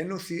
NOC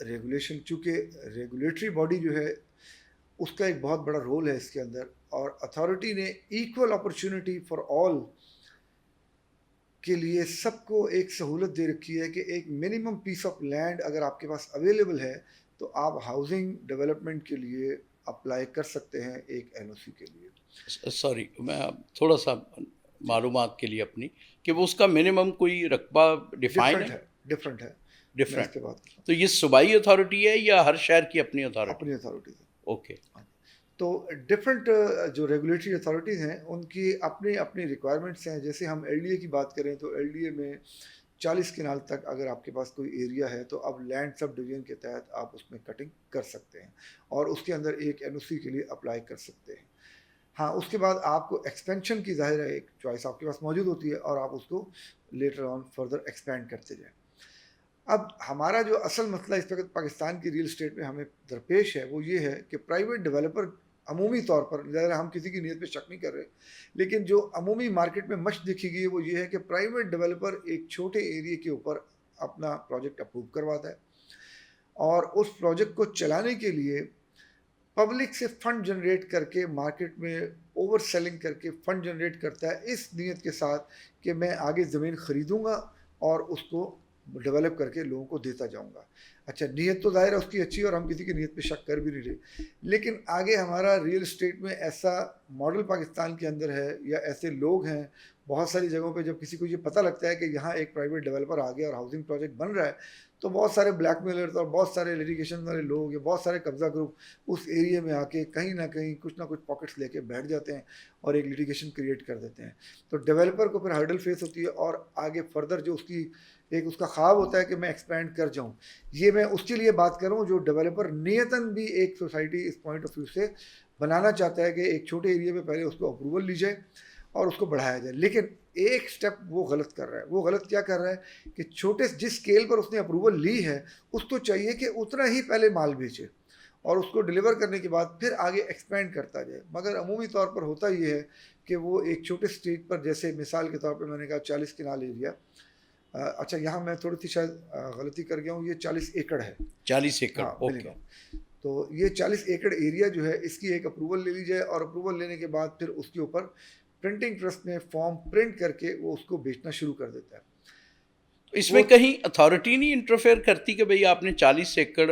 regulation, چونکہ regulatory body جو ہے اس کا ایک بہت بڑا رول ہے اس کے اندر، اور اتھارٹی نے ایکول اپرچونٹی فار آل کے لیے سب کو ایک سہولت دے رکھی ہے کہ ایک منیمم پیس آف لینڈ اگر آپ کے پاس اویلیبل ہے تو آپ ہاؤسنگ ڈیولپمنٹ کے لیے اپلائی کر سکتے ہیں ایک این او سی کے لیے۔ سوری، میں تھوڑا سا معلومات کے لیے اپنی، کہ وہ اس کا منیمم کوئی رقبہ ڈیفائن ہے؟ ڈفرینٹ ہے۔ ڈفرینٹ، تو یہ صوبائی اتھارٹی ہے یا ہر شہر کی اپنی اتھارٹی؟ اپنی اتھارٹیز ہے۔ اوکے۔ تو ڈفرینٹ جو ریگولیٹری اتھارٹیز ہیں ان کی اپنی اپنی ریکوائرمنٹس ہیں۔ جیسے ہم ایل ڈی اے کی بات کریں تو ایل ڈی اے میں 40 کنال تک اگر آپ کے پاس کوئی ایریا ہے تو اب لینڈ سب ڈویژن کے تحت آپ اس میں کٹنگ کر سکتے ہیں اور اس کے اندر ایک این او سی کے لیے اپلائی کر سکتے ہیں۔ ہاں، اس کے بعد آپ کو ایکسپینشن کی ظاہر ہے ایک چوائس آپ کے پاس موجود ہوتی ہے اور آپ اس کو لیٹر آن فردر ایکسپینڈ کرتے جائیں۔ اب ہمارا جو اصل مسئلہ اس وقت پاکستان کی ریل اسٹیٹ میں ہمیں درپیش ہے وہ یہ ہے کہ پرائیویٹ ڈیولپر عمومی طور پر، ظاہر ہم کسی کی نیت پہ شک نہیں کر رہے، لیکن جو عمومی مارکیٹ میں مشق دیکھی گئی ہے وہ یہ ہے کہ پرائیویٹ ڈیولپر ایک چھوٹے ایریے کے اوپر اپنا پروجیکٹ اپروو کرواتا ہے اور اس پروجیکٹ کو چلانے کے لیے پبلک سے فنڈ جنریٹ کر کے مارکیٹ میں اوور سیلنگ کر کے فنڈ جنریٹ کرتا ہے اس نیت کے ساتھ کہ میں آگے زمین خریدوں گا اور اس کو ڈیولپ کر کے لوگوں کو دیتا جاؤں گا۔ اچھا، نیت تو ظاہر ہے اس کی اچھی اور ہم کسی کی نیت پہ شک کر بھی نہیں رہے، لیکن آگے ہمارا ریئل اسٹیٹ میں ایسا ماڈل پاکستان کے اندر ہے یا ایسے لوگ ہیں بہت ساری جگہوں پہ، جب کسی کو یہ پتہ لگتا ہے کہ یہاں ایک پرائیویٹ ڈیولپر آ گیا اور ہاؤسنگ پروجیکٹ بن رہا ہے تو بہت سارے بلیک میلرز اور بہت سارے لیٹیگیشن والے لوگ یا بہت سارے قبضہ گروپ اس ایریے میں آ کے کہیں نہ کہیں کچھ نہ کچھ پاکٹس لے کے بیٹھ جاتے ہیں اور ایک لیٹیگیشن کریٹ کر دیتے ہیں۔ تو ڈیولپر کو پھر ہرڈل فیس ہوتی ہے اور آگے فردر جو اس کی ایک اس کا خواب ہوتا ہے کہ میں ایکسپینڈ کر جاؤں، یہ میں اس کے لیے بات کر رہا ہوں جو ڈیولپر نیتاً بھی ایک سوسائٹی اس پوائنٹ آف ویو سے بنانا چاہتا ہے کہ ایک چھوٹے ایریے میں پہلے اس کو اپروول لی جائے اور اس کو بڑھایا جائے، لیکن ایک سٹیپ وہ غلط کر رہا ہے۔ وہ غلط کیا کر رہا ہے کہ چھوٹے جس اسکیل پر اس نے اپروول لی ہے اس کو چاہیے کہ اتنا ہی پہلے مال بیچے اور اس کو ڈلیور کرنے کے بعد پھر آگے ایکسپینڈ کرتا جائے، مگر عمومی طور پر ہوتا یہ ہے کہ وہ ایک چھوٹے اسٹیج پر، جیسے مثال کے طور پہ میں نے کہا 40 کنال ایریا، اچھا یہاں میں تھوڑی سی شاید غلطی کر گیا ہوں، یہ 40 ایکڑ ہے۔ 40 ایکڑ، اوکے۔ تو یہ 40 ایکڑ ایریا جو ہے اس کی ایک اپروول لے لی جائے اور اپروول لینے کے بعد پھر اس کے اوپر پرنٹنگ پریس میں فارم پرنٹ کر کے وہ اس کو بیچنا شروع کر دیتا ہے۔ اس میں کہیں اتھارٹی نہیں انٹرفیئر کرتی کہ بھئی آپ نے 40 ایکڑ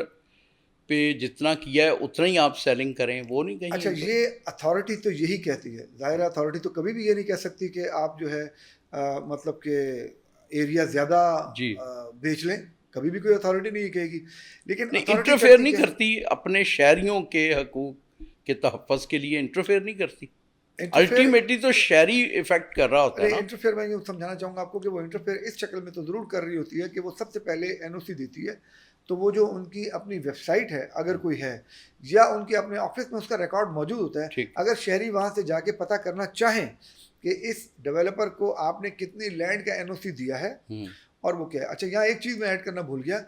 پہ جتنا کیا ہے اتنا ہی آپ سیلنگ کریں؟ وہ نہیں کہیں؟ اچھا، یہ اتھارٹی تو یہی کہتی ہے، ظاہر اتھارٹی تو کبھی بھی یہ نہیں کہہ سکتی کہ آپ جو ہے مطلب کہ ایریا زیادہ بیچ لیں، کبھی بھی کوئی اتھارٹی نہیں یہ کہے گی، لیکن انٹرفیئر نہیں کرتی اپنے شہریوں کے حقوق کے تحفظ کے لیے، انٹرفیئر نہیں کرتی؟ الٹیمیٹلی تو شہری ایفیکٹ کر رہا ہوتا ہے نا۔ انٹرفیئر میں یہ سمجھانا چاہوں گا آپ کو کہ وہ انٹرفیئر اس شکل میں تو ضرور کر رہی ہوتی ہے کہ وہ سب سے پہلے این او سی دیتی ہے، تو وہ جو ان کی اپنی ویب سائٹ ہے اگر کوئی ہے یا ان کے اپنے آفس میں اس کا ریکارڈ موجود ہوتا ہے، اگر شہری وہاں سے جا کے پتہ کرنا چاہیں کہ اس ڈیولپر کو آپ نے کتنی لینڈ کا این او سی دیا ہے اور وہ کیا ہے۔ اچھا، یہاں ایک چیز میں ایڈ کرنا بھول گیا،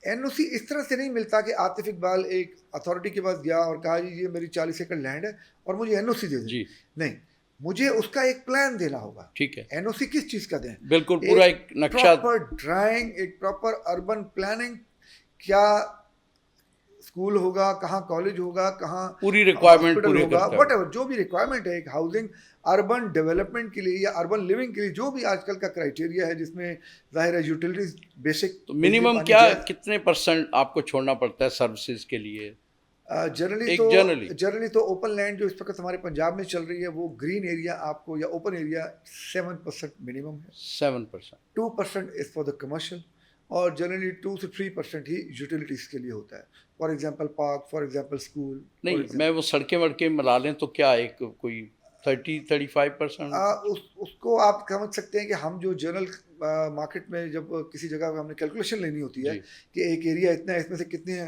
این او سی اس طرح سے نہیں ملتا کہ عاطف اقبال ایک اتھارٹی کے پاس گیا اور کہا جی یہ میری 40 ایکڑ لینڈ ہے اور مجھے این او سی دے دیں، نہیں، مجھے اس کا ایک پلان دینا ہوگا۔ ٹھیک ہے، این او سی کس چیز کا دیں؟ بالکل پورا ایک نقشہ، پراپر ڈرائنگ، ایک پراپر اربن پلاننگ، کیا اسکول ہوگا، کہاں کالج ہوگا، کہاں پوری ریکوائرمنٹ پوری ہوگا، وٹ ایور جو بھی ریکوائرمنٹ ہے ایک ہاؤسنگ اربن ڈیولپمنٹ کے لیے یا اربن لیونگ کے لیے، جو بھی آج کل کا کرائٹیریا ہے جس میں ظاہر ہے یوٹیلیٹیز بیسک، تو منیمم کیا کتنے پرسنٹ آپ کو چھوڑنا پڑتا ہے سروسز کے لیے؟ جنرلی تو اوپن لینڈ جو اس وقت ہمارے پنجاب میں چل رہی ہے وہ گرین ایریا آپ کو یا اوپن ایریا 7% منیمم ہے، 7%، 2% از فار دا کمرشل اور جنرلی 2 سے 3% ہی یوٹیلیٹیز کے لیے ہوتا ہے، for example park, for example school. نہیں، میں وہ سڑکیں وڑکیں ملا لیں تو کیا ایک کوئی 30-35%؟ اس کو آپ سمجھ سکتے ہیں کہ ہم جو جنرل مارکیٹ میں جب کسی جگہ پہ ہم نے کیلکولیشن لینی ہوتی ہے کہ ایک ایریا اتنا ہے، اس میں سے کتنے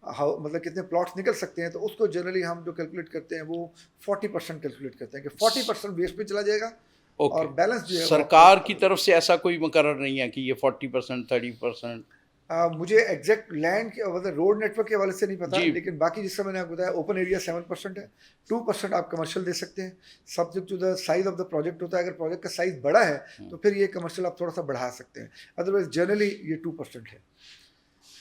مطلب کتنے پلاٹس نکل سکتے ہیں، تو اس کو جنرلی ہم جو کیلکولیٹ کرتے ہیں وہ 40% کیلکولیٹ کرتے ہیں کہ 40% ویسٹ پہ چلا جائے گا اور بیلنس جو ہے سرکار کی طرف سے ایسا کوئی مقرر نہیں ہے کہ یہ 40% 30%؟ مجھے ایگزیکٹ لینڈ کے روڈ نیٹ ورک کے حوالے سے نہیں پتا، لیکن باقی جس سے میں نے آپ کو بتایا اوپن ایریا 7% ہے، 2% آپ کمرشل دے سکتے ہیں، subject to the size of the project ہوتا ہے، اگر پروجیکٹ کا سائز بڑا ہے تو پھر یہ کمرشل آپ تھوڑا سا بڑھا سکتے ہیں، ادروائز جنرلی یہ 2% ہے۔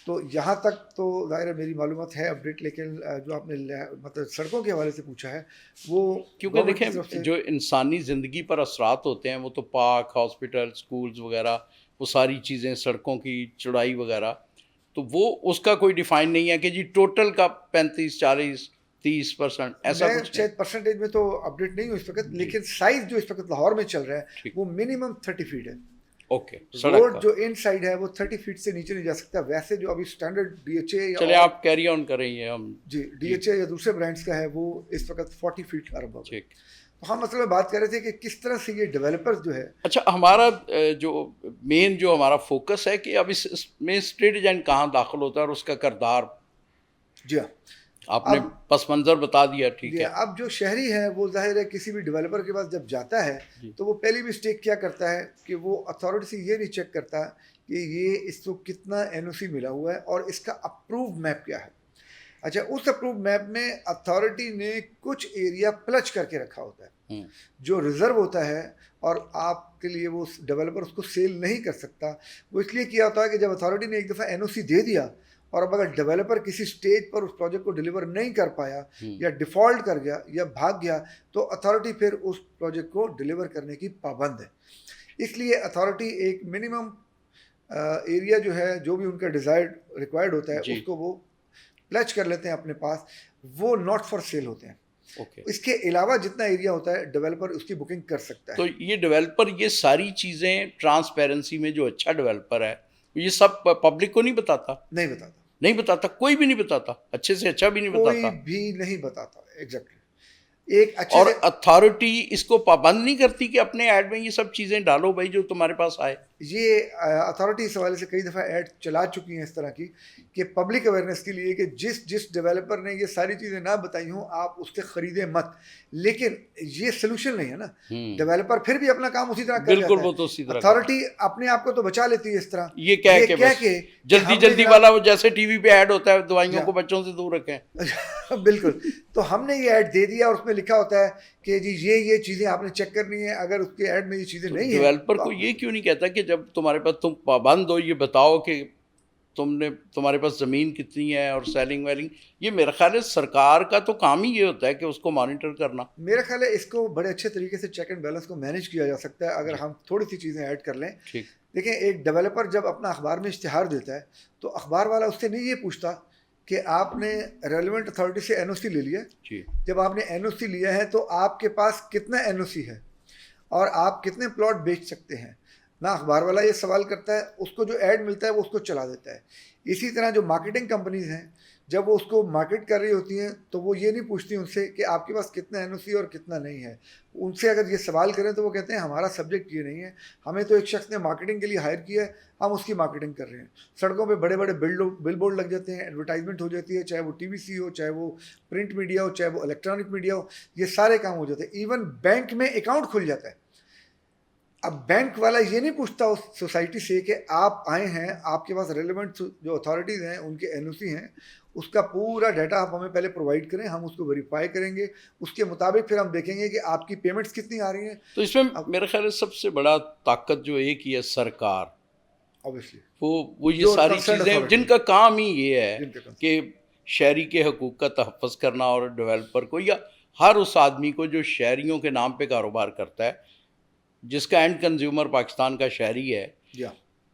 تو یہاں تک تو ظاہر میری معلومات ہے اپڈیٹ، لیکن جو آپ نے مطلب سڑکوں کے حوالے سے پوچھا ہے وہ کیونکہ دیکھیں جو انسانی زندگی پر اثرات ہوتے ہیں وہ تو پارک، ہاسپٹل، سکولز وغیرہ، وہ ساری چیزیں، سڑکوں کی چوڑائی وغیرہ، تو وہ اس کا کوئی ڈیفائن نہیں ہے کہ جی ٹوٹل کا 35-40-30% ایسا کچھ شاید پرسنٹیج میں تو اپڈیٹ نہیں ہوں اس وقت، لیکن سائز جو اس وقت لاہور میں چل رہا ہے وہ منیمم 30 فیٹ ہے. اوکے. روڈ جو ان سائڈ ہے وہ 30 فیٹ سے نیچے نہیں جا سکتا. ویسے جو ابھی اسٹینڈرڈ ڈی ایچ اے، چلے آپ کیری آن کر رہی ہیں ہم، جی ڈی ایچ اے یا دوسرے برانڈس کا ہے وہ اس وقت 40 فیٹ ارب ہے. تو ہم اصل میں بات کر رہے تھے کہ کس طرح سے یہ ڈیولپرز جو ہے. اچھا، ہمارا جو مین جو ہمارا فوکس ہے کہ اب اس میں اسٹیٹ ایجنٹ کہاں داخل ہوتا ہے اور اس کا کردار. جی ہاں، آپ نے پس منظر بتا دیا، ٹھیک ہے. اب جو شہری ہے وہ ظاہر ہے کسی بھی ڈیولپر کے پاس جب جاتا ہے تو وہ پہلی مسٹیک کیا کرتا ہے کہ وہ اتھارٹی سے یہ نہیں چیک کرتا کہ یہ اس کو کتنا این او سی ملا ہوا ہے اور اس کا اپروو میپ کیا ہے. اچھا، اس اپروو میپ میں اتھارٹی نے کچھ ایریا پلچ کر کے رکھا ہوتا ہے جو ریزرو ہوتا ہے، اور آپ کے لیے وہ ڈیولپر اس کو سیل نہیں کر سکتا. وہ اس لیے کیا ہوتا ہے کہ جب اتھارٹی نے ایک دفعہ این او سی دے دیا اور اب اگر ڈیولپر کسی سٹیج پر اس پروجیکٹ کو ڈیلیور نہیں کر پایا یا ڈیفالٹ کر گیا یا بھاگ گیا تو اتھارٹی پھر اس پروجیکٹ کو ڈیلیور کرنے کی پابند ہے. اس لیے اتھارٹی ایک منیمم ایریا جو ہے جو بھی ان کا ڈیزائرڈ ریکوائرڈ ہوتا ہے اس کو وہ پلچ کر لیتے ہیں اپنے پاس، وہ ناٹ فار سیل ہوتے ہیں. اس کے علاوہ جتنا ایریا ہوتا ہے ڈیولپر اس کی بکنگ کر سکتا ہے. تو یہ ڈیولپر یہ ساری چیزیں ٹرانسپیرنسی میں جو اچھا ڈیولپر ہے یہ سب پبلک کو نہیں بتاتا. نہیں بتاتا، کوئی بھی نہیں بتاتا، اچھے سے اچھا بھی نہیں بتاتا، کوئی بھی نہیں بتاتا. ایگزیکٹلی. ایک اچھے اور اتھارٹی اس کو پابند نہیں کرتی کہ اپنے ایڈ میں یہ سب چیزیں ڈالو بھائی جو تمہارے پاس آئے. یہ اتھارٹی اس حوالے سے کئی دفعہ ایڈ چلا چکی ہیں اس طرح کی کہ پبلک اویئرنیس کے لیے کہ جس ڈیولپر نے یہ ساری چیزیں نہ بتائی ہوں آپ اس کے خریدیں مت. لیکن یہ سلوشن نہیں ہے نا. ڈیولپر پھر بھی اپنا کام اسی طرح کر بالکل، وہ تو اسی طرح. اتھارٹی اپنے آپ کو تو بچا لیتی ہے اس طرح یہ کہہ کے جلدی والا، وہ جیسے ٹی وی پہ ایڈ ہوتا ہے دوائیوں کو بچوں سے دور رکھیں. بالکل. تو ہم نے یہ ایڈ دے دیا اور اس میں لکھا ہوتا ہے کہ جی یہ چیزیں آپ نے چیک کرنی ہے. اگر اس کے ایڈ میں یہ چیزیں نہیں ہیں، ڈیولپر کو یہ کیوں نہیں کہتا کہ جب تمہارے پاس تم پابند ہو یہ بتاؤ کہ تمہارے پاس زمین کتنی ہے اور سیلنگ ویلنگ. یہ میرا خیال ہے سرکار کا تو کام ہی یہ ہوتا ہے کہ اس کو مانیٹر کرنا. میرا خیال ہے اس کو بڑے اچھے طریقے سے چیک اینڈ بیلنس کو مینیج کیا جا سکتا ہے اگر ہم تھوڑی سی چیزیں ایڈ کر لیں. دیکھیں، ایک ڈیولپر جب اپنا اخبار میں اشتہار دیتا ہے تو اخبار والا اس سے نہیں یہ پوچھتا کہ آپ نے ریلیونٹ اتھارٹی سے این او سی لے لیا. جب آپ نے این او سی لیا ہے تو آپ کے پاس کتنا این او سی ہے اور آپ کتنے پلاٹ بیچ سکتے ہیں. نہ اخبار والا یہ سوال کرتا ہے، اس کو جو ایڈ ملتا ہے وہ اس کو چلا دیتا ہے. اسی طرح جو مارکیٹنگ کمپنیز ہیں جب وہ اس کو مارکیٹ کر رہی ہوتی ہیں تو وہ یہ نہیں پوچھتی ان سے کہ آپ کے پاس کتنا این او سی اور کتنا نہیں ہے. ان سے اگر یہ سوال کریں تو وہ کہتے ہیں ہمارا سبجیکٹ یہ نہیں ہے، ہمیں تو ایک شخص نے مارکیٹنگ کے لیے ہائر کیا ہے، ہم اس کی مارکیٹنگ کر رہے ہیں. سڑکوں پہ بڑے بڑے بل بورڈ لگ جاتے ہیں، ایڈورٹائزمنٹ ہو جاتی ہے، چاہے وہ ٹی وی سی ہو، چاہے وہ پرنٹ میڈیا ہو، چاہے وہ الیکٹرانک میڈیا ہو، یہ سارے کام ہو جاتے ہیں. ایون بینک میں اکاؤنٹ کھل جاتا ہے. اب بینک والا یہ نہیں پوچھتا اس سوسائٹی سے کہ آپ آئے ہیں، آپ کے پاس ریلیونٹ جو اتھارٹیز ہیں ان کے این او سی ہیں، اس کا پورا ڈیٹا آپ ہمیں پہلے پرووائڈ کریں، ہم اس کو ویریفائی کریں گے، اس کے مطابق پھر ہم دیکھیں گے کہ آپ کی پیمنٹس کتنی آ رہی ہیں. تو اس میں میرا خیال ہے سب سے بڑا طاقت جو ایک ہی ہے سرکار. اوبیسلی وہ یہ ساری چیزیں جن کا کام ہی یہ ہے کہ شہری کے حقوق کا تحفظ کرنا، اور ڈیولپر کو یا ہر اس آدمی کو جو شہریوں کے نام پہ کاروبار کرتا ہے، جس کا اینڈ کنزیومر پاکستان کا شہری ہے،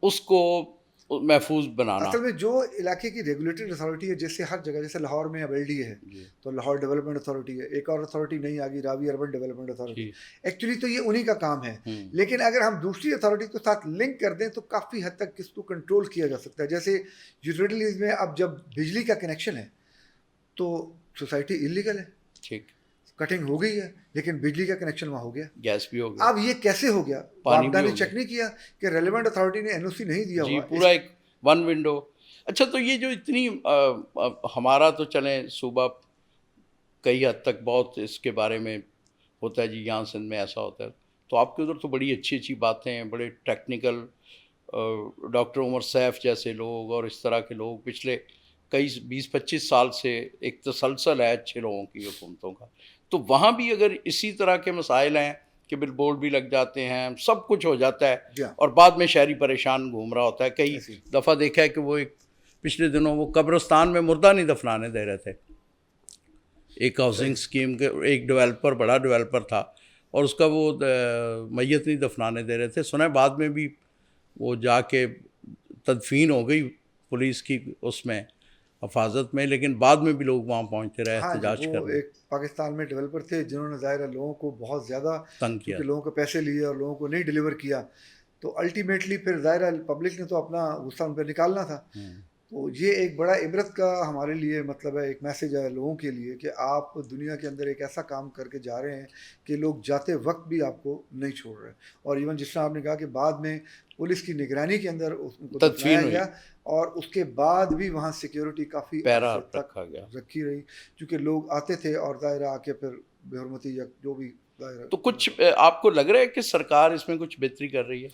اس کو محفوظ بنانا. اصل میں جو علاقے کی ریگولیٹری اتھارٹی ہے، جیسے ہر جگہ، جیسے لاہور میں اب ایل ڈی ہے تو لاہور ڈیولپمنٹ اتھارٹی ہے. ایک اور اتھارٹی نہیں آ گئی، راوی اربن ڈیولپمنٹ اتھارٹی. ایکچولی تو یہ انہی کا کام ہے، لیکن اگر ہم دوسری اتھارٹی کے ساتھ لنک کر دیں تو کافی حد تک اس کو کنٹرول کیا جا سکتا ہے. جیسے یوٹیلیٹیز میں اب جب بجلی کا کنیکشن ہے تو سوسائٹی انلیگل ہے، ٹھیک، کٹنگ ہو گئی ہے، لیکن بجلی کا کنیکشن وہاں ہو گیا، گیس بھی ہو گیا. اب یہ کیسے ہو گیا؟ باپدہ نے چیک نہیں کیا کہ ریلیونٹ اتھارٹی نے این او سی نہیں دیا ہوا. پورا ایک ون ونڈو. اچھا، تو یہ جو اتنی ہمارا تو چلیں صوبہ کئی حد تک بہت اس کے بارے میں ہوتا ہے، جی یہاں سندھ میں ایسا ہوتا ہے، تو آپ کے ادھر تو بڑی اچھی باتیں ہیں، بڑے ٹیکنیکل ڈاکٹر عمر سیف جیسے لوگ اور اس طرح کے لوگ پچھلے کئی 20-25 سال سے ایک تسلسل ہے اچھے لوگوں کی حکومتوں کا. تو وہاں بھی اگر اسی طرح کے مسائل ہیں کہ بل بورڈ بھی لگ جاتے ہیں، سب کچھ ہو جاتا ہے، اور بعد میں شہری پریشان گھوم رہا ہوتا ہے. کئی دفعہ دیکھا ہے کہ وہ ایک پچھلے دنوں وہ قبرستان میں مردہ نہیں دفنانے دے رہے تھے. ایک ہاؤسنگ اسکیم کے ایک ڈیولپر, بڑا ڈیولپر تھا, اور اس کا وہ میت نہیں دفنانے دے رہے تھے. سنا بعد میں بھی وہ جا کے تدفین ہو گئی پولیس کی اس میں حفاظت میں, لیکن بعد میں بھی لوگ وہاں پہنچتے رہے احتجاج کرنے. ایک پاکستان میں ڈیولپر تھے جنہوں نے ظاہر ہے لوگوں کو بہت زیادہ تنگ کیا, لوگوں کو پیسے لیے اور لوگوں کو نہیں ڈیلیور کیا, تو الٹیمیٹلی پھر ظاہر ہے پبلک نے تو اپنا غصہ ان پہ نکالنا تھا. تو یہ ایک بڑا عبرت کا ہمارے لیے مطلب ہے, ایک میسیج ہے لوگوں کے لیے کہ آپ دنیا کے اندر ایک ایسا کام کر کے جا رہے ہیں کہ لوگ جاتے وقت بھی آپ کو نہیں چھوڑ رہے. اور ایون جس طرح آپ نے کہا کہ بعد میں پولیس کی نگرانی کے اندر ان کو دفنایا گیا, اور اس کے بعد بھی وہاں سیکیورٹی کافی رکھا گیا, رکھی رہی, کیونکہ لوگ آتے تھے اور ظاہر آ کے پھر بے حرمتی یا جو بھی ظاہر. تو کچھ آپ کو لگ رہا ہے کہ سرکار اس میں کچھ بہتری کر رہی ہے؟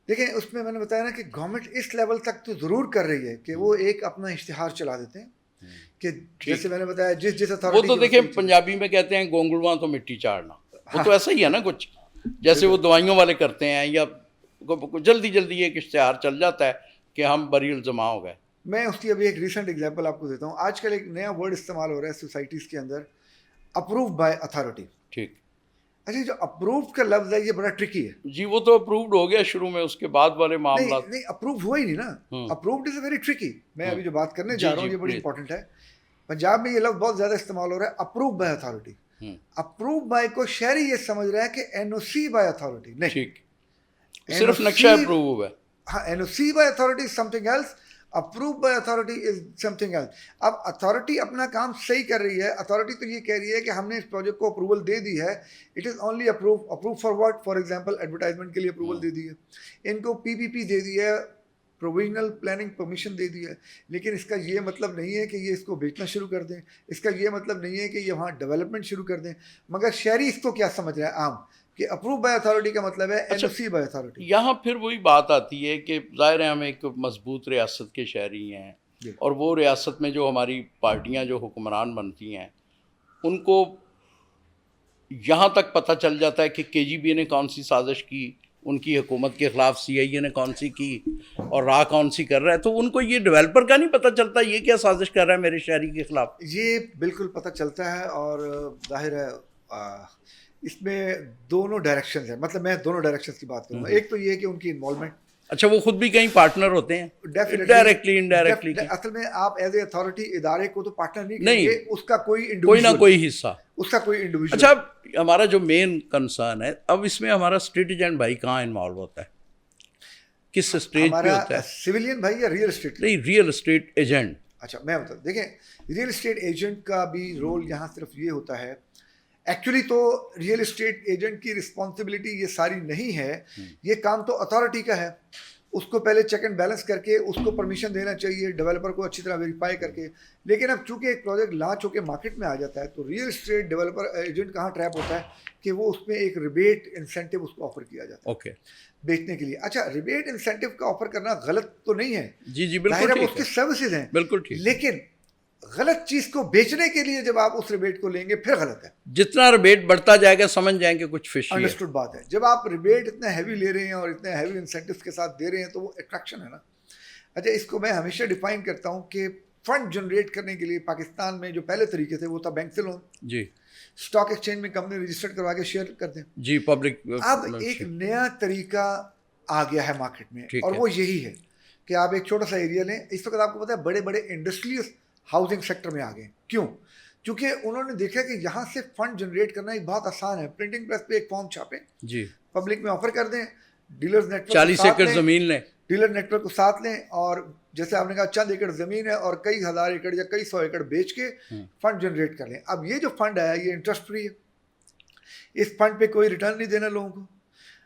دیکھیں اس میں نے بتایا نا کہ گورنمنٹ اس لیول تک تو ضرور کر رہی ہے کہ وہ ایک اپنا اشتہار چلا دیتے ہیں کہ جیسے میں نے بتایا جس اتھارٹی, وہ تو دیکھیں پنجابی میں کہتے ہیں گونگڑواں تو مٹی چاڑنا, وہ تو ایسا ہی ہے نا کچھ, جیسے وہ دوائیوں والے کرتے ہیں, یا جلدی جلدی ایک اشتہار چل جاتا ہے کہ ہم بری الزما ہو گئے. میں اس کی ابھی ایک ریسنٹ ایگزامپل آپ کو دیتا ہوں. آج کل ایک نیا ورڈ استعمال ہو رہا ہے سوسائٹیز کے اندر, اپروو بائی اتھارٹی. ٹھیک. اچھا جو اپروو کا لفظ ہے یہ بڑا ٹرکی ہے. جی وہ تو اپرووڈ ہو گیا شروع میں, اس کے بعد والے معاملات نہیں اپروو ہوا ہی نہیں نا. Approved is a very tricky. میں ابھی جو بات کرنے جا رہا ہوں یہ بڑی امپورٹنٹ ہے. پنجاب میں یہ لفظ بہت زیادہ استعمال ہو رہا ہے, approve by authority. Approve by کو شہری یہ سمجھ رہا ہے کہ N O C by authority. نہیں, ٹھیک, صرف نقشہ اپروو ہوا ہے. ہاں, N O C by authority is something else, approve by authority is something else. اب اتھارٹی اپنا کام صحیح کر رہی ہے. اتھارٹی تو یہ کہہ رہی ہے کہ ہم نے اس پروجیکٹ کو اپروول دے دی ہے. It is only approve for what, for example advertisement کے لیے اپروول دے دی ہے, ان کو پی پی پی دے دی ہے, پروویژنل پلاننگ پرمیشن دے دی ہے. لیکن اس کا یہ مطلب نہیں ہے کہ یہ اس کو بیچنا شروع کر دیں, اس کا یہ مطلب نہیں ہے کہ یہ وہاں ڈیولپمنٹ شروع کر دیں. مگر شہری اس کو کیا سمجھ رہا ہے عام, کہ اپروو بائی اتھارٹی کا مطلب ہے N O C by authority. یہاں پھر وہی بات آتی ہے کہ ظاہر ہے ہم ایک مضبوط ریاست کے شہری ہیں, اور وہ ریاست میں جو ہماری پارٹیاں جو حکمران بنتی ہیں ان کو یہاں تک پتہ چل جاتا ہے کہ کے جی بی نے کون سی سازش کی, ان کی حکومت کے خلاف سی آئی اے نے کون سی کی, اور راہ کون سی کر رہا ہے. تو ان کو یہ ڈیولپر کا نہیں پتہ چلتا یہ کیا سازش کر رہا ہے میرے شہری کے خلاف. یہ بالکل پتہ چلتا ہے, اور ظاہر ہے اس میں دونوں ڈائریکشنز ہیں. مطلب میں دونوں ڈائریکشنز کی بات کروں گا. ایک تو یہ ہے کہ ان کی انوالومنٹ. اچھا, وہ خود بھی کہیں پارٹنر ہوتے ہیں ڈائریکٹلی انڈائریکٹلی. اصل میں آپ ایز اے اتھارٹی ادارے کو تو پارٹنر نہیں کہیں گے, اس کا کوئی نہ کوئی حصہ, اس کا کوئی انڈیویجول. اچھا, ہمارا جو مین کنسرن ہے اب اس میں ہمارا اسٹیٹ ایجنٹ بھائی کہاں انوالو ہوتا ہے, کس اسٹیج پہ ہوتا ہے؟ سویلین بھائی یا ریئل اسٹیٹ؟ نہیں, ریئل اسٹیٹ ایجنٹ. اچھا میں بتا, دیکھیں ریئل اسٹیٹ ایجنٹ کا بھی رول یہاں صرف یہ ہوتا ہے, ایکچولی تو ریئل اسٹیٹ ایجنٹ کی رسپانسبلٹی یہ ساری نہیں ہے, یہ کام تو اتھارٹی کا ہے. اس کو پہلے چیک اینڈ بیلنس کر کے اس کو پرمیشن دینا چاہیے, ڈیولپر کو اچھی طرح ویریفائی کر کے. لیکن اب چونکہ ایک پروجیکٹ لانچ ہو کے مارکیٹ میں آ جاتا ہے تو ریئل اسٹیٹ ڈیولپر ایجنٹ کہاں ٹریپ ہوتا ہے کہ وہ اس میں ایک ریبیٹ انسینٹیو اس کو آفر کیا جاتا ہے اوکے بیچنے کے لیے. اچھا, ریبیٹ انسینٹیو کا آفر کرنا غلط تو نہیں ہے, جی جی بالکل ٹھیک ہے, اس کی سروسز ہیں بالکل ٹھیک, لیکن غلط چیز کو بیچنے کے لیے جب آپ اس ریبیٹ کو لیں گے پھر غلط ہے. جتنا ریبیٹ بڑھتا جائے گا سمجھ جائیں کہ کچھ فش. انڈرسٹوڈ بات ہے. جب آپ ریبیٹ اتنا ہیوی لے رہے ہیں اور اتنے ہیوی انسینٹیوز کے ساتھ دے رہے ہیں تو وہ اٹریکشن ہے نا. اچھا, اس کو میں ہمیشہ ڈیفائن کرتا ہوں کہ فنڈ جنریٹ کرنے کے لیے پاکستان میں جو پہلے طریقے تھے وہ تھا بینک سے لون, جی, اسٹاک ایکسچینج میں کمپنی رجسٹرڈ کروا کے شیئر کر دیں, جی, پبلک. اب ایک نیا طریقہ آ گیا ہے مارکیٹ میں, اور وہ یہی ہے کہ آپ ایک چھوٹا سا ایریا لیں. اس وقت آپ کو پتا ہے بڑے بڑے انڈسٹریز ہاؤسنگ سیکٹر میں آ گئے. کیوں؟ کیونکہ انہوں نے دیکھا کہ یہاں سے فنڈ جنریٹ کرنا ایک بہت آسان ہے. پرنٹنگ پریس پہ ایک فارم چھاپیں, جی, پبلک میں آفر کر دیں, ڈیلرز نیٹ ورک 40 ایکڑ زمین لیں, ڈیلر نیٹ ورک کو ساتھ لیں, اور جیسے آپ نے کہا چند ایکڑ زمین ہے اور کئی ہزار ایکڑ یا کئی سو ایکڑ بیچ کے فنڈ جنریٹ کر لیں. اب یہ جو فنڈ آیا یہ انٹرسٹ فری ہے, اس فنڈ پہ کوئی ریٹرن نہیں دینا لوگوں کو.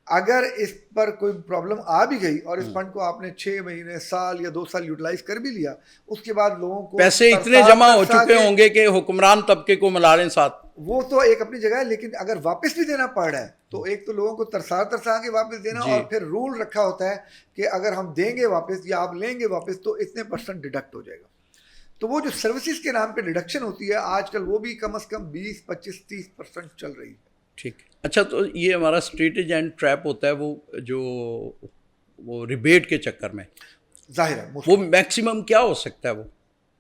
اگر اس پر کوئی پرابلم آ بھی گئی اور اس فنڈ کو آپ نے 6 مہینے, سال یا 2 سال یوٹیلائز کر بھی لیا, اس کے بعد لوگوں کو پیسے اتنے جمع ہو چکے ہوں گے کہ حکمران طبقے کو ملا لیں ساتھ, وہ تو ایک اپنی جگہ ہے. لیکن اگر واپس بھی دینا پڑ رہا ہے تو ایک تو لوگوں کو ترسا کے واپس دینا, اور پھر رول رکھا ہوتا ہے کہ اگر ہم دیں گے واپس یا آپ لیں گے واپس تو اتنے % ڈیڈکٹ ہو جائے گا. تو وہ جو سروسز کے نام پہ ڈیڈکشن ہوتی ہے آج کل وہ بھی کم از کم 20, 25, 30% چل رہی ہے. ٹھیک. اچھا, تو یہ ہمارا اسٹریٹ ایجنٹ ٹریپ ہوتا ہے وہ جو ریبیٹ کے چکر میں, ظاہر ہے وہ میکسیمم کیا ہو سکتا ہے؟ وہ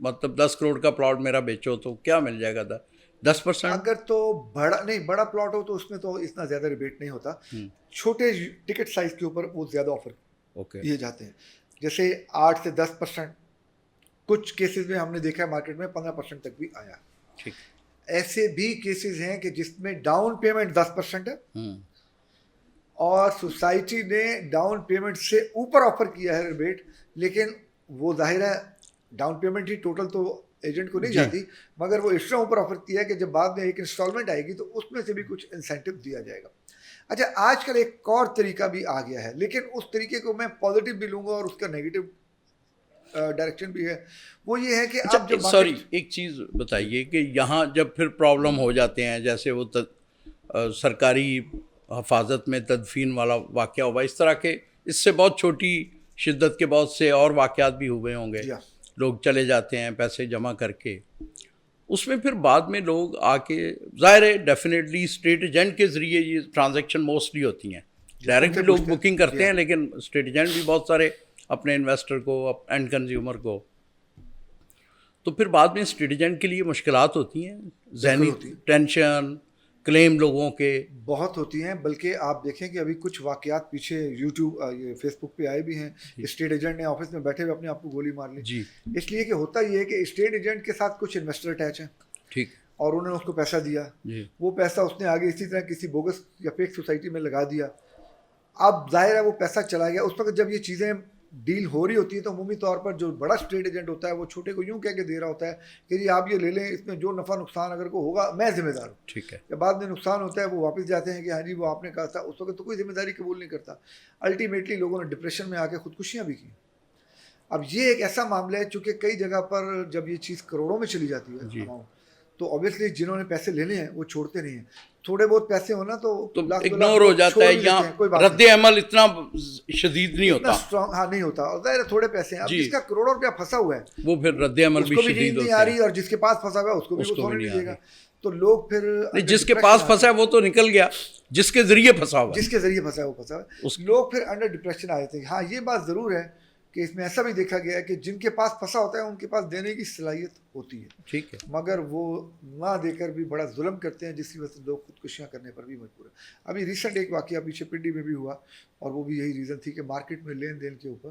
مطلب 10 کروڑ کا پلاٹ میرا بیچو تو کیا مل جائے گا؟ 10%؟ اگر تو بڑا پلاٹ ہو تو اس میں تو اتنا زیادہ ریبیٹ نہیں ہوتا. چھوٹے ٹکٹ سائز کے اوپر وہ زیادہ آفر دیے جاتے ہیں, جیسے 8 سے 10%. کچھ کیسز میں ہم نے دیکھا ہے مارکیٹ میں 15% تک بھی آیا. ایسے بھی کیسز ہیں کہ جس میں ڈاؤن پیمنٹ 10% ہے اور سوسائٹی نے ڈاؤن پیمنٹ سے اوپر آفر کیا ہے ریبیٹ, لیکن وہ ظاہر ہے ڈاؤن پیمنٹ ہی ٹوٹل تو ایجنٹ کو نہیں جاتی, مگر وہ ایکسٹرا اوپر آفر کیا ہے کہ جب بعد میں ایک انسٹالمنٹ آئے گی تو اس میں سے بھی کچھ انسینٹو دیا جائے گا. اچھا, آج کل ایک اور طریقہ بھی آ گیا ہے, لیکن اس طریقے کو میں پازیٹیو بھی لوں گا اور اس کا نیگیٹو ڈائریکشن بھی ہے. وہ یہ ہے کہ آپ جب سوری ایک چیز بتائیے کہ یہاں جب پھر پرابلم ہو جاتے ہیں, جیسے وہ سرکاری حفاظت میں تدفین والا واقعہ ہوا, اس طرح کے اس سے بہت چھوٹی شدت کے بہت سے اور واقعات بھی ہوئے ہوں گے, لوگ چلے جاتے ہیں پیسے جمع کر کے, اس میں پھر بعد میں لوگ آ کے ظاہر ہے ڈیفینیٹلی اسٹیٹ ایجنٹ کے ذریعے یہ ٹرانزیکشن موسٹلی ہوتی ہیں, ڈائریکٹ بھی لوگ بکنگ کرتے ہیں, لیکن اسٹیٹ ایجنٹ بھی بہت سارے اپنے انویسٹر کو اینڈ کنزیومر کو, تو پھر بعد میں اسٹیٹ ایجنٹ کے لیے مشکلات ہوتی ہیں, ذہنی ٹینشن, کلیم لوگوں کے بہت ہوتی ہیں. بلکہ آپ دیکھیں کہ ابھی کچھ واقعات پیچھے یوٹیوب یہ فیس بک پہ آئے بھی ہیں, اسٹیٹ ایجنٹ نے آفس میں بیٹھے ہوئے اپنے آپ کو گولی مار لی. اس لیے کہ ہوتا یہ ہے کہ اسٹیٹ ایجنٹ کے ساتھ کچھ انویسٹر اٹیچ ہیں, ٹھیک, اور انہوں نے اس کو پیسہ دیا, وہ پیسہ اس نے آگے اسی طرح کسی بوگس یا فیک سوسائٹی میں لگا دیا. اب ظاہر ہے وہ پیسہ چلا گیا. اس وقت جب یہ چیزیں ڈیل ہو رہی ہوتی ہے تو عمومی طور پر جو بڑا اسٹیٹ ایجنٹ ہوتا ہے وہ چھوٹے کو یوں کہہ کے دے رہا ہوتا ہے کہ جی آپ یہ لے لیں, اس میں جو نفع نقصان اگر کو ہوگا میں ذمہ دار ہوں. ٹھیک ہے. جب بعد میں نقصان ہوتا ہے وہ واپس جاتے ہیں کہ ہاں جی وہ آپ نے کہا تھا. اس وقت تو کوئی ذمہ داری قبول نہیں کرتا. الٹیمیٹلی لوگوں نے ڈپریشن میں آ کے خودکشیاں بھی کی. اب یہ ایک ایسا معاملہ ہے چونکہ کئی جگہ پر جب یہ چیز کروڑوں میں چلی جاتی ہے تو obviously جنہوں نے پیسے لینے ہیں وہ چھوڑتے نہیں ہیں. تھوڑے بہت پیسے ہونا تو اگنور ہو جاتا ہے, یا رد عمل اتنا شدید نہیں ہوتا, اسٹرانگ ہاں نہیں ہوتا, اور ظاہر تھوڑے پیسے ہیں. اب جس کا کروڑوں روپیہ پھنسا ہوا ہے وہ پھر رد عمل بھی شدید نہیں آ رہی, اور جس کے پاس پھنسا ہوا ہے اس کو بھی وہ سونے نہیں دے گا. تو لوگ پھر جس کے پاس پھنسا ہے وہ تو نکل گیا, جس کے ذریعے پھنسا ہوا, جس کے ذریعے پھنسا ہے وہ پھنسا ہے, لوگ پھر انڈر ڈپریشن آئے تھے. ہاں یہ بات ضرور ہے کہ اس میں ایسا بھی دیکھا گیا ہے کہ جن کے پاس پھنسا ہوتا ہے ان کے پاس دینے کی صلاحیت ہوتی ہے, ٹھیک ہے, مگر وہ نہ دے کر بھی بڑا ظلم کرتے ہیں, جس کی وجہ سے لوگ خودکشیاں کرنے پر بھی مجبور ہیں. ابھی ریسنٹ ایک واقعہ پیچھے پنڈی میں بھی ہوا, اور وہ بھی یہی ریزن تھی کہ مارکیٹ میں لین دین کے اوپر.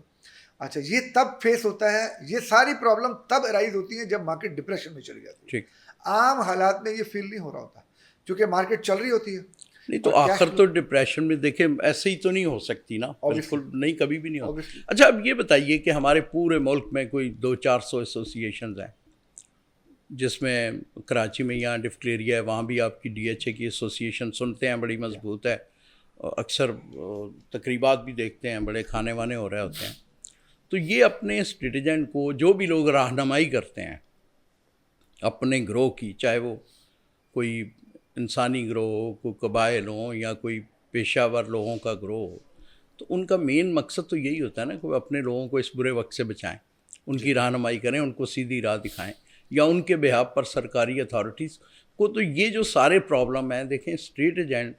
اچھا, یہ تب فیس ہوتا ہے, یہ ساری پرابلم تب ارائز ہوتی ہیں جب مارکیٹ ڈپریشن میں چلی جاتی ہے. عام حالات میں یہ فیل نہیں ہو رہا ہوتا کیونکہ مارکیٹ چل رہی ہوتی ہے. نہیں تو آخر تو ڈپریشن میں دیکھیں ایسے ہی تو نہیں ہو سکتی نا, بالکل نہیں, کبھی بھی نہیں ہوتی. اچھا اب یہ بتائیے کہ ہمارے پورے ملک میں کوئی 200-400 ایسوسیشنز ہیں, جس میں کراچی میں یہاں ڈفٹیریا ہے, وہاں بھی آپ کی ڈی ایچ اے کی ایسوسیشن سنتے ہیں, بڑی مضبوط ہے, اکثر تقریبات بھی دیکھتے ہیں, بڑے کھانے وانے ہو رہے ہوتے ہیں. تو یہ اپنے اسٹیٹ ایجنٹ کو جو بھی لوگ رہنمائی کرتے ہیں اپنے گروہ کی, چاہے وہ کوئی انسانی گروہ ہو, کوئی قبائل ہوں, یا کوئی پیشہ ور لوگوں کا گروہ ہو, تو ان کا مین مقصد تو یہی ہوتا ہے نا کہ وہ اپنے لوگوں کو اس برے وقت سے بچائیں, ان کی رہنمائی کریں, ان کو سیدھی راہ دکھائیں, یا ان کے بہاف پر سرکاری اتھارٹیز کو. تو یہ جو سارے پرابلم ہیں دیکھیں, اسٹریٹ ایجنٹ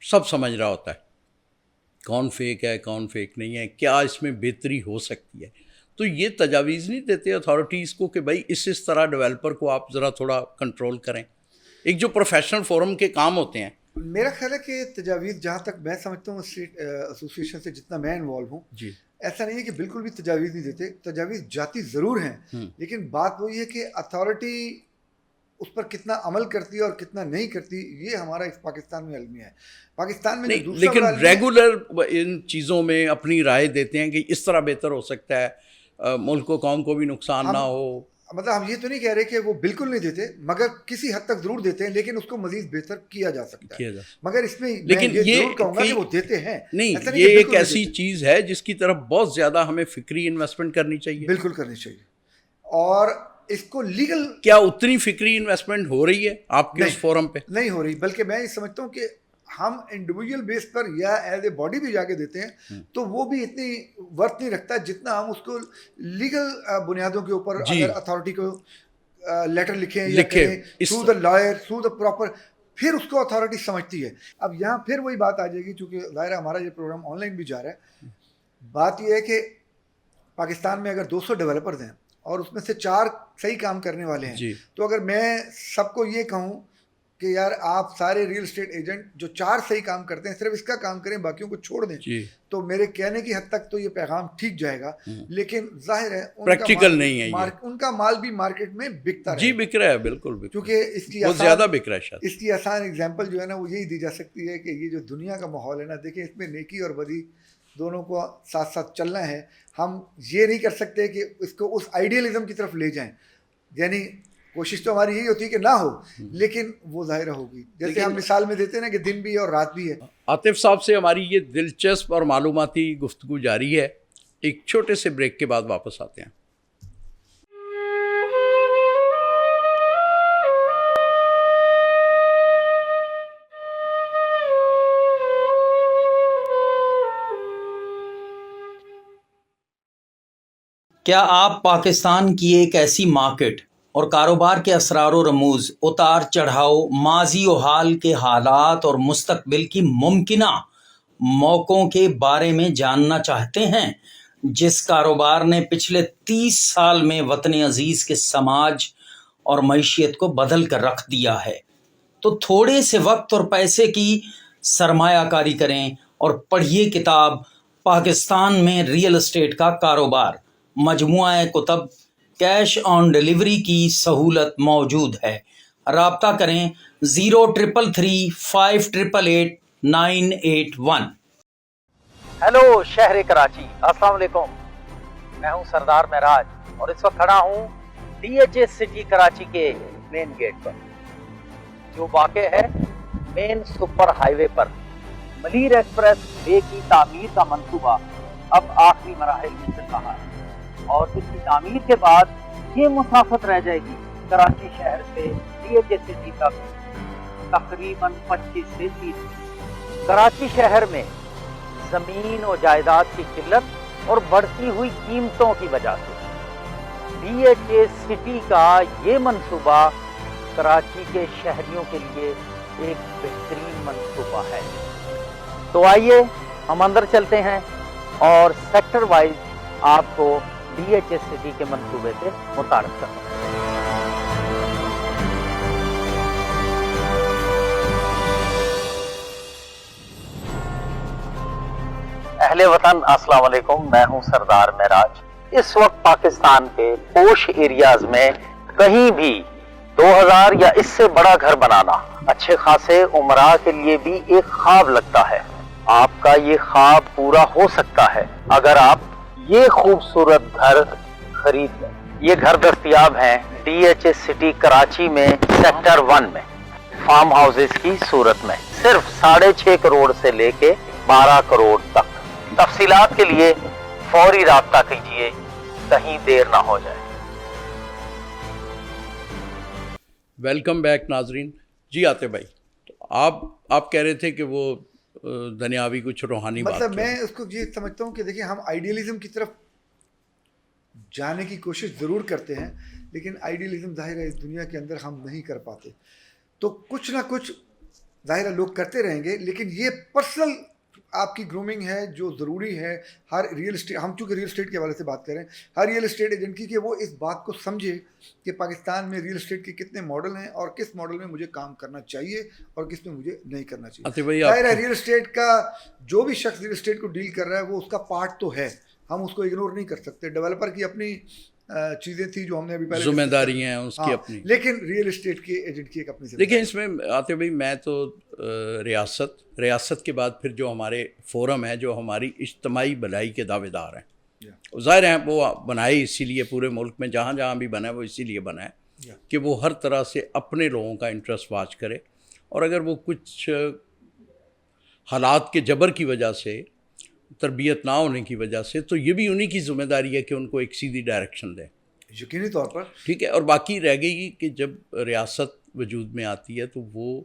سب سمجھ رہا ہوتا ہے کون فیک ہے کون فیک نہیں ہے, کیا اس میں بہتری ہو سکتی ہے. تو یہ تجاویز نہیں دیتے اتھارٹیز کو کہ بھائی اس طرح ڈیولپر کو آپ ذرا تھوڑا کنٹرول کریں. ایک جو پروفیشنل فورم کے کام ہوتے ہیں, میرا خیال ہے کہ تجاویز جہاں تک میں سمجھتا ہوں اسٹیٹ ایسوسیشن سے جتنا میں انوالو ہوں, ایسا نہیں ہے کہ بالکل بھی تجاویز نہیں دیتے. تجاویز جاتی ضرور ہیں, لیکن بات وہی ہے کہ اتھارٹی اس پر کتنا عمل کرتی ہے اور کتنا نہیں کرتی, یہ ہمارا اس پاکستان میں المیہ ہے. پاکستان میں نہیں, لیکن ریگولر ان چیزوں میں اپنی رائے دیتے ہیں کہ اس طرح بہتر ہو سکتا ہے, ملک کو قوم کو بھی نقصان نہ ہو. مطلب ہم یہ تو نہیں کہہ رہے کہ وہ بالکل نہیں دیتے, مگر کسی حد تک ضرور دیتے ہیں, لیکن اس کو مزید بہتر کیا جا سکتا ہے. مگر اس میں لیکن یہ ضرور کہوں گا کہ وہ دیتے ہیں. نہیں, یہ ایک ایسی چیز ہے جس کی طرف بہت زیادہ ہمیں فکری انویسٹمنٹ کرنی چاہیے. بالکل کرنی چاہیے, اور اس کو لیگل کیا اتنی فکری انویسٹمنٹ ہو رہی ہے آپ کے اس فورم پہ؟ نہیں ہو رہی, بلکہ میں یہ سمجھتا ہوں کہ ہم انڈیویجول بیس پر یا ایز اے باڈی بھی جا کے دیتے ہیں تو وہ بھی اتنی ورتھ نہیں رکھتا جتنا ہم اس کو لیگل بنیادوں کے اوپر اگر اتھارٹی کو لیٹر لکھیں یا through the lawyer through the proper, پھر اس کو اتھارٹی سمجھتی ہے. اب یہاں پھر وہی بات آ جائے گی, چونکہ ظاہر ہمارا یہ پروگرام آن لائن بھی جا رہا ہے. بات یہ ہے کہ پاکستان میں اگر 200 ڈیولپرز ہیں اور اس میں سے 4 صحیح کام کرنے والے ہیں, تو اگر میں سب کو یہ کہوں کہ یار آپ سارے ریئل اسٹیٹ ایجنٹ جو 4 صحیح کام کرتے ہیں صرف اس کا کام کریں, باقیوں کو چھوڑ دیں, تو میرے کہنے کی حد تک تو یہ پیغام ٹھیک جائے گا, لیکن ظاہر ہے پریکٹیکل نہیں ہے, ان کا مال بھی مارکیٹ میں بکتا جی بک رہا ہے, بالکل کیونکہ اس کی بہت زیادہ بک رہا ہے شاید. اس کی آسان اگزامپل جو ہے نا وہ یہی دی جا سکتی ہے کہ یہ جو دنیا کا ماحول ہے نا, دیکھیں اس میں نیکی اور بدی دونوں کو ساتھ ساتھ چلنا ہے. ہم یہ نہیں کر سکتے کہ اس کو اس آئیڈیلزم کی طرف لے جائیں, یعنی کوشش تو ہماری یہی ہوتی ہے کہ نہ ہو, لیکن وہ ظاہر ہوگی. جیسے ہم مثال میں دیتے ہیں نا کہ دن بھی ہے اور رات بھی ہے. عاطف صاحب سے ہماری یہ دلچسپ اور معلوماتی گفتگو جاری ہے. ایک چھوٹے سے بریک کے بعد واپس آتے ہیں. کیا آپ پاکستان کی ایک ایسی مارکیٹ اور کاروبار کے اسرار و رموز, اتار چڑھاؤ, ماضی و حال کے حالات اور مستقبل کی ممکنہ موقعوں کے بارے میں جاننا چاہتے ہیں؟ جس کاروبار نے پچھلے 30 سال میں وطن عزیز کے سماج اور معیشت کو بدل کر رکھ دیا ہے, تو تھوڑے سے وقت اور پیسے کی سرمایہ کاری کریں اور پڑھیے کتاب پاکستان میں ریئل اسٹیٹ کا کاروبار. مجموعہ کتب کیش آن ڈیلیوری کی سہولت موجود ہے. رابطہ کریں 0333588981. ہیلو شہر کراچی, السلام علیکم. میں ہوں سردار معراج اور اس وقت کھڑا ہوں DHA سٹی کراچی کے مین گیٹ پر, جو واقع ہے مین سپر ہائی وے پر. ملیر ایکسپریس وے کی تعمیر کا منصوبہ اب آخری مراحل میں چل رہا ہے, اور اس کی تعمیر کے بعد یہ مسافت رہ جائے گی کراچی شہر سے DHA سٹی تک تقریباً 25 سے 30. کراچی شہر میں زمین و جائیداد کی قلت اور بڑھتی ہوئی قیمتوں کی وجہ سے DHA سٹی کا یہ منصوبہ کراچی کے شہریوں کے لیے ایک بہترین منصوبہ ہے. تو آئیے ہم اندر چلتے ہیں اور سیکٹر وائز آپ کو DHA سٹی کے منصوبے سے متعارف کرتے ہیں. اہل وطن السلام علیکم, میں ہوں سردار معراج. اس وقت پاکستان کے پوش ایریاز میں کہیں بھی 2000 یا اس سے بڑا گھر بنانا اچھے خاصے عمراء کے لیے بھی ایک خواب لگتا ہے. آپ کا یہ خواب پورا ہو سکتا ہے اگر آپ یہ خوبصورت گھر خرید لیں. یہ گھر دستیاب ہیں DHA سٹی کراچی میں سیکٹر 1 میں فارم ہاؤسز کی صورت میں صرف 6.5 کروڑ سے لے کے 12 کروڑ تک. تفصیلات کے لیے فوری رابطہ کیجیے, کہیں دیر نہ ہو جائے. ویلکم بیک ناظرین. جی آتے بھائی, تو آپ کہہ رہے تھے کہ وہ دنیاوی کچھ روحانی بات, مطلب میں اس کو یہ سمجھتا ہوں کہ دیکھیں ہم آئیڈیلزم کی طرف جانے کی کوشش ضرور کرتے ہیں, لیکن آئیڈیلزم ظاہر ہے اس دنیا کے اندر ہم نہیں کر پاتے. تو کچھ نہ کچھ ظاہر ہے لوگ کرتے رہیں گے, لیکن یہ پرسنل آپ کی گرومنگ ہے جو ضروری ہے ہر ریئل اسٹیٹ, ہم چونکہ ریئل اسٹیٹ کے حوالے سے بات کریں, ہر ریئل اسٹیٹ ایجنٹ کی کہ وہ اس بات کو سمجھے کہ پاکستان میں ریئل اسٹیٹ کے کتنے ماڈل ہیں اور کس ماڈل میں مجھے کام کرنا چاہیے اور کس میں مجھے نہیں کرنا چاہیے. ظاہر ہے ریئل اسٹیٹ کا جو بھی شخص ریئل اسٹیٹ کو ڈیل کر رہا ہے وہ اس کا پارٹ تو ہے, ہم اس کو اگنور نہیں کر سکتے. ڈیولپر کی اپنی چیزیں تھیں جو ہم نے ابھی پہلے ذمہ داری ہیں اس کی اپنی, لیکن ریئل اسٹیٹ کے ایجنٹ کی ایک اپنی ذمہ داری. دیکھیں اس میں آتے بھائی میں تو ریاست کے بعد پھر جو ہمارے فورم ہے جو ہماری اجتماعی بھلائی کے دعوے دار ہیں, ظاہر ہیں وہ بنائے اسی لیے پورے ملک میں جہاں جہاں بھی بنا ہے وہ اسی لیے بنا ہے کہ وہ ہر طرح سے اپنے لوگوں کا انٹرسٹ واچ کرے, اور اگر وہ کچھ حالات کے جبر کی وجہ سے, تربیت نہ ہونے کی وجہ سے, تو یہ بھی انہی کی ذمہ داری ہے کہ ان کو ایک سیدھی ڈائریکشن دیں, یقینی طور پر. ٹھیک ہے. اور باقی رہ گئی کہ جب ریاست وجود میں آتی ہے تو وہ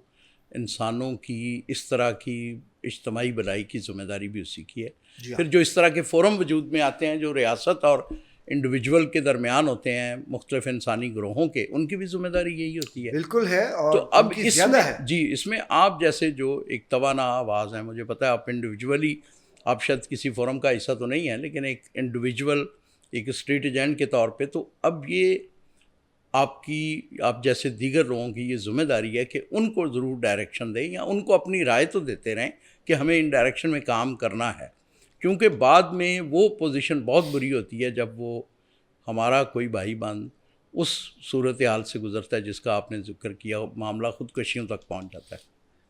انسانوں کی اس طرح کی اجتماعی بھلائی کی ذمہ داری بھی اسی کی ہے. پھر جو اس طرح کے فورم وجود میں آتے ہیں جو ریاست اور انڈیویجول کے درمیان ہوتے ہیں مختلف انسانی گروہوں کے, ان کی بھی ذمہ داری یہی ہوتی ہے. بالکل ہے. اور تو اب اس میں جی اس میں آپ جیسے جو ایک توانا آواز ہیں, مجھے پتہ ہے آپ انڈیویجولی, آپ شاید کسی فورم کا حصہ تو نہیں ہے, لیکن ایک انڈیویجول ایک اسٹریٹ ایجنٹ کے طور پہ. تو اب یہ آپ جیسے دیگر لوگوں کی یہ ذمہ داری ہے کہ ان کو ضرور ڈائریکشن دیں یا ان کو اپنی رائے تو دیتے رہیں کہ ہمیں ان ڈائریکشن میں کام کرنا ہے, کیونکہ بعد میں وہ پوزیشن بہت بری ہوتی ہے جب وہ ہمارا کوئی بھائی بہن اس صورتحال سے گزرتا ہے جس کا آپ نے ذکر کیا, معاملہ خودکشیوں تک پہنچ جاتا ہے.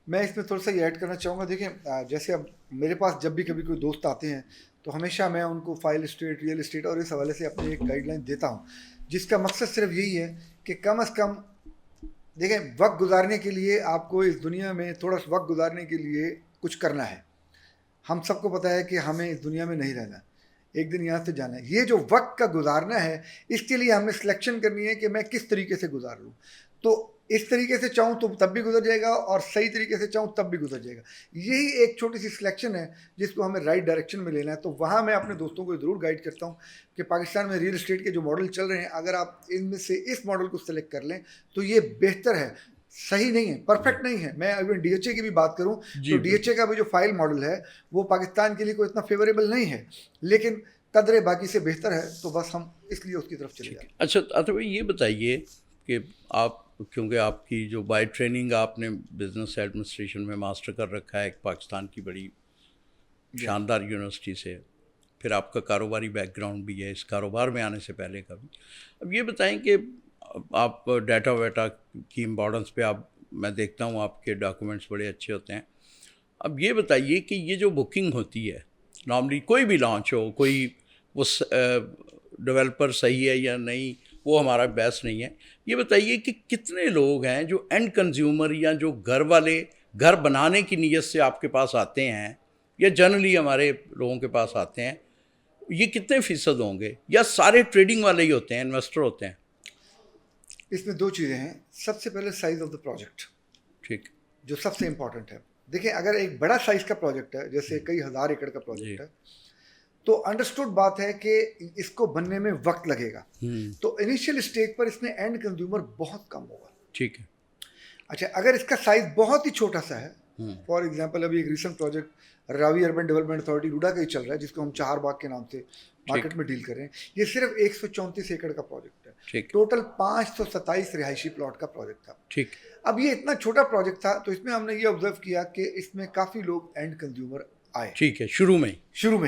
میں اس میں تھوڑا سا یہ ایڈ کرنا چاہوں گا. دیکھیں جیسے اب میرے پاس جب بھی کبھی کوئی دوست آتے ہیں تو ہمیشہ میں ان کو فائل اسٹیٹ, ریئل اسٹیٹ اور اس حوالے سے اپنی ایک گائیڈ لائن دیتا ہوں, جس کا مقصد صرف یہی ہے کہ کم از کم دیکھیں وقت گزارنے کے لیے آپ کو اس دنیا میں تھوڑا سا وقت گزارنے کے لیے کچھ کرنا ہے. ہم سب کو پتہ ہے کہ ہمیں اس دنیا میں نہیں رہنا, ایک دن یہاں سے جانا ہے. یہ جو وقت کا گزارنا ہے اس کے لیے ہم نے سلیکشن کرنی ہے کہ میں کس طریقے سے گزار لوں. تو اس طریقے سے چاہوں تو تب بھی گزر جائے گا اور صحیح طریقے سے چاہوں تب بھی گزر جائے گا. یہی ایک چھوٹی سی سلیکشن ہے جس کو ہمیں رائٹ ڈائریکشن میں لینا ہے. تو وہاں میں اپنے دوستوں کو ضرور گائیڈ کرتا ہوں کہ پاکستان میں ریئل اسٹیٹ کے جو ماڈل چل رہے ہیں, اگر آپ ان میں سے اس ماڈل کو سلیکٹ کر لیں تو یہ بہتر ہے. صحیح نہیں ہے, پرفیکٹ نہیں ہے. میں ایون ڈی ایچ اے کی بھی بات کروں تو ڈی ایچ اے کا بھی جو فائل ماڈل ہے وہ پاکستان کے لیے کوئی اتنا فیوریبل نہیں ہے, لیکن قدرے باقی سے بہتر ہے, تو بس ہم اس لیے اس کی طرف چلے جائیں. اچھا عطا بھائی یہ بتائیے کہ آپ, کیونکہ آپ کی جو بائی ٹریننگ آپ نے بزنس ایڈمنسٹریشن میں ماسٹر کر رکھا ہے ایک پاکستان کی بڑی شاندار یونیورسٹی سے, پھر آپ کا کاروباری بیک گراؤنڈ بھی ہے اس کاروبار میں آنے سے پہلے کا بھی. اب یہ بتائیں کہ آپ ڈیٹا ویٹا کی امپورٹنس پہ میں دیکھتا ہوں آپ کے ڈاکومنٹس بڑے اچھے ہوتے ہیں. اب یہ بتائیے کہ یہ جو بکنگ ہوتی ہے نارملی کوئی بھی لانچ ہو, کوئی وہ ڈیولپر صحیح ہے یا نہیں وہ ہمارا بحث نہیں ہے, یہ بتائیے کہ کتنے لوگ ہیں جو اینڈ کنزیومر یا جو گھر والے گھر بنانے کی نیت سے آپ کے پاس آتے ہیں یا جنرلی ہمارے لوگوں کے پاس آتے ہیں, یہ کتنے فیصد ہوں گے یا سارے ٹریڈنگ والے ہی ہوتے ہیں, انویسٹر ہوتے ہیں؟ اس میں دو چیزیں ہیں. سب سے پہلے سائز آف دا پروجیکٹ, ٹھیک, جو سب سے امپورٹنٹ ہے. دیکھیں اگر ایک بڑا سائز کا پروجیکٹ ہے جیسے کئی ہزار ایکڑ کا پروجیکٹ ہے تو انڈرسٹوڈ بات ہے کہ اس کو بننے میں وقت لگے گا, تو انیشیل اسٹیج پر اس میں اینڈ کنزیومر بہت کم ہوگا. ٹھیک ہے. اچھا اگر اس کا سائز بہت ہی چھوٹا سا ہے, فار ایگزامپل ابھی ایک ریسنٹ پروجیکٹ راوی اربن ڈیولپمنٹ اتھارٹی روڈا کا ہی چل رہا ہے جس کو ہم چہار باغ کے نام سے مارکیٹ میں ڈیل کر رہے ہیں. یہ صرف 134 ایکڑ کا پروجیکٹ ہے, ٹوٹل 527 رہائشی پلاٹ کا پروجیکٹ تھا. ٹھیک. اب یہ اتنا چھوٹا پروجیکٹ تھا تو اس میں ہم نے یہ آبزرو کیا کہ اس میں کافی لوگ اینڈ کنزیومر آئے. ٹھیک ہے, شروع میں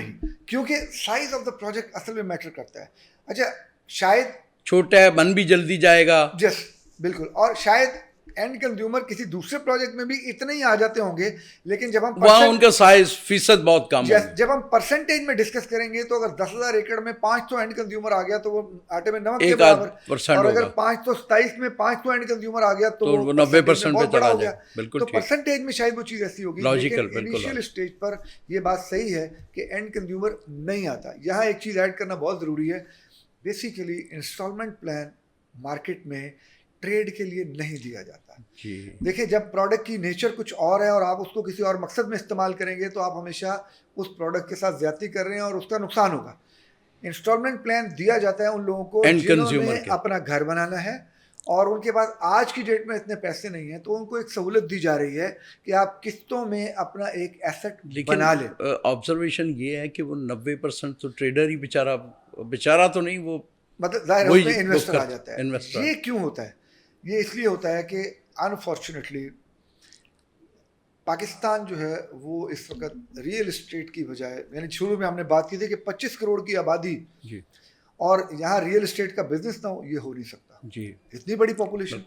ہی, کیونکہ سائز آف دا پروجیکٹ اصل میں میٹر کرتا ہے. اچھا شاید چھوٹا ہے, بن بھی جلدی جائے گا. جس بالکل, اور شاید اینڈ کنزیومر کسی دوسرے پروجیکٹ میں بھی اتنے ہی آ جاتے ہوں گے, لیکن جب ہم وہاں ان کا سائز فیصد بہت کم ہے. جب ہم پرسنٹیج میں ڈسکس کریں گے تو اگر 10,000 ایکڑ میں 500 اینڈ کنزیومر آ گیا تو وہ آٹے میں نمک کے برابر, اور اگر 527 میں 500 اینڈ کنزیومر آ گیا تو وہ 90% پہ چلا گیا. بالکل, تو پرسنٹیج میں شاید وہ چیز ایسی ہوگی, لیکن انیشیل اسٹیج پر یہ بات صحیح ہے کہ اینڈ کنزیومر نہیں آتا. یہاں ایک چیز ایڈ کرنا بہت ضروری ہے. بیسیکلی انسٹالمنٹ پلان مارکیٹ میں ٹریڈ کے لیے نہیں دیا جاتا. دیکھیں جب پروڈکٹ کی نیچر کچھ اور ہے اور آپ اس کو کسی اور مقصد میں استعمال کریں گے تو آپ ہمیشہ اس پروڈکٹ کے ساتھ زیادتی کر رہے ہیں اور اس کا نقصان ہوگا. انسٹالمنٹ پلان دیا جاتا ہے ان لوگوں کو جنہوں نے اپنا گھر بنانا ہے اور ان کے پاس آج کی ڈیٹ میں اتنے پیسے نہیں ہیں, تو ان کو ایک سہولت دی جا رہی ہے کہ آپ قسطوں میں اپنا ایک ایسٹ بنا لیں. آبزرویشن یہ ہے کہ وہ 90% تو ٹریڈر ہی بیچارہ تو نہیں, وہ مطلب ظاہر ہے اس میں انویسٹر آ جاتا ہے. یہ کیوں ہوتا ہے؟ یہ اس لیے ہوتا ہے کہ انفارچونیٹلی پاکستان جو ہے وہ اس وقت ریئل اسٹیٹ کی بجائے, یعنی شروع میں ہم نے بات کی تھی کہ 25 کروڑ کی آبادی اور یہاں ریئل اسٹیٹ کا بزنس نہ ہو, یہ ہو نہیں سکتا. اتنی بڑی پاپولیشن,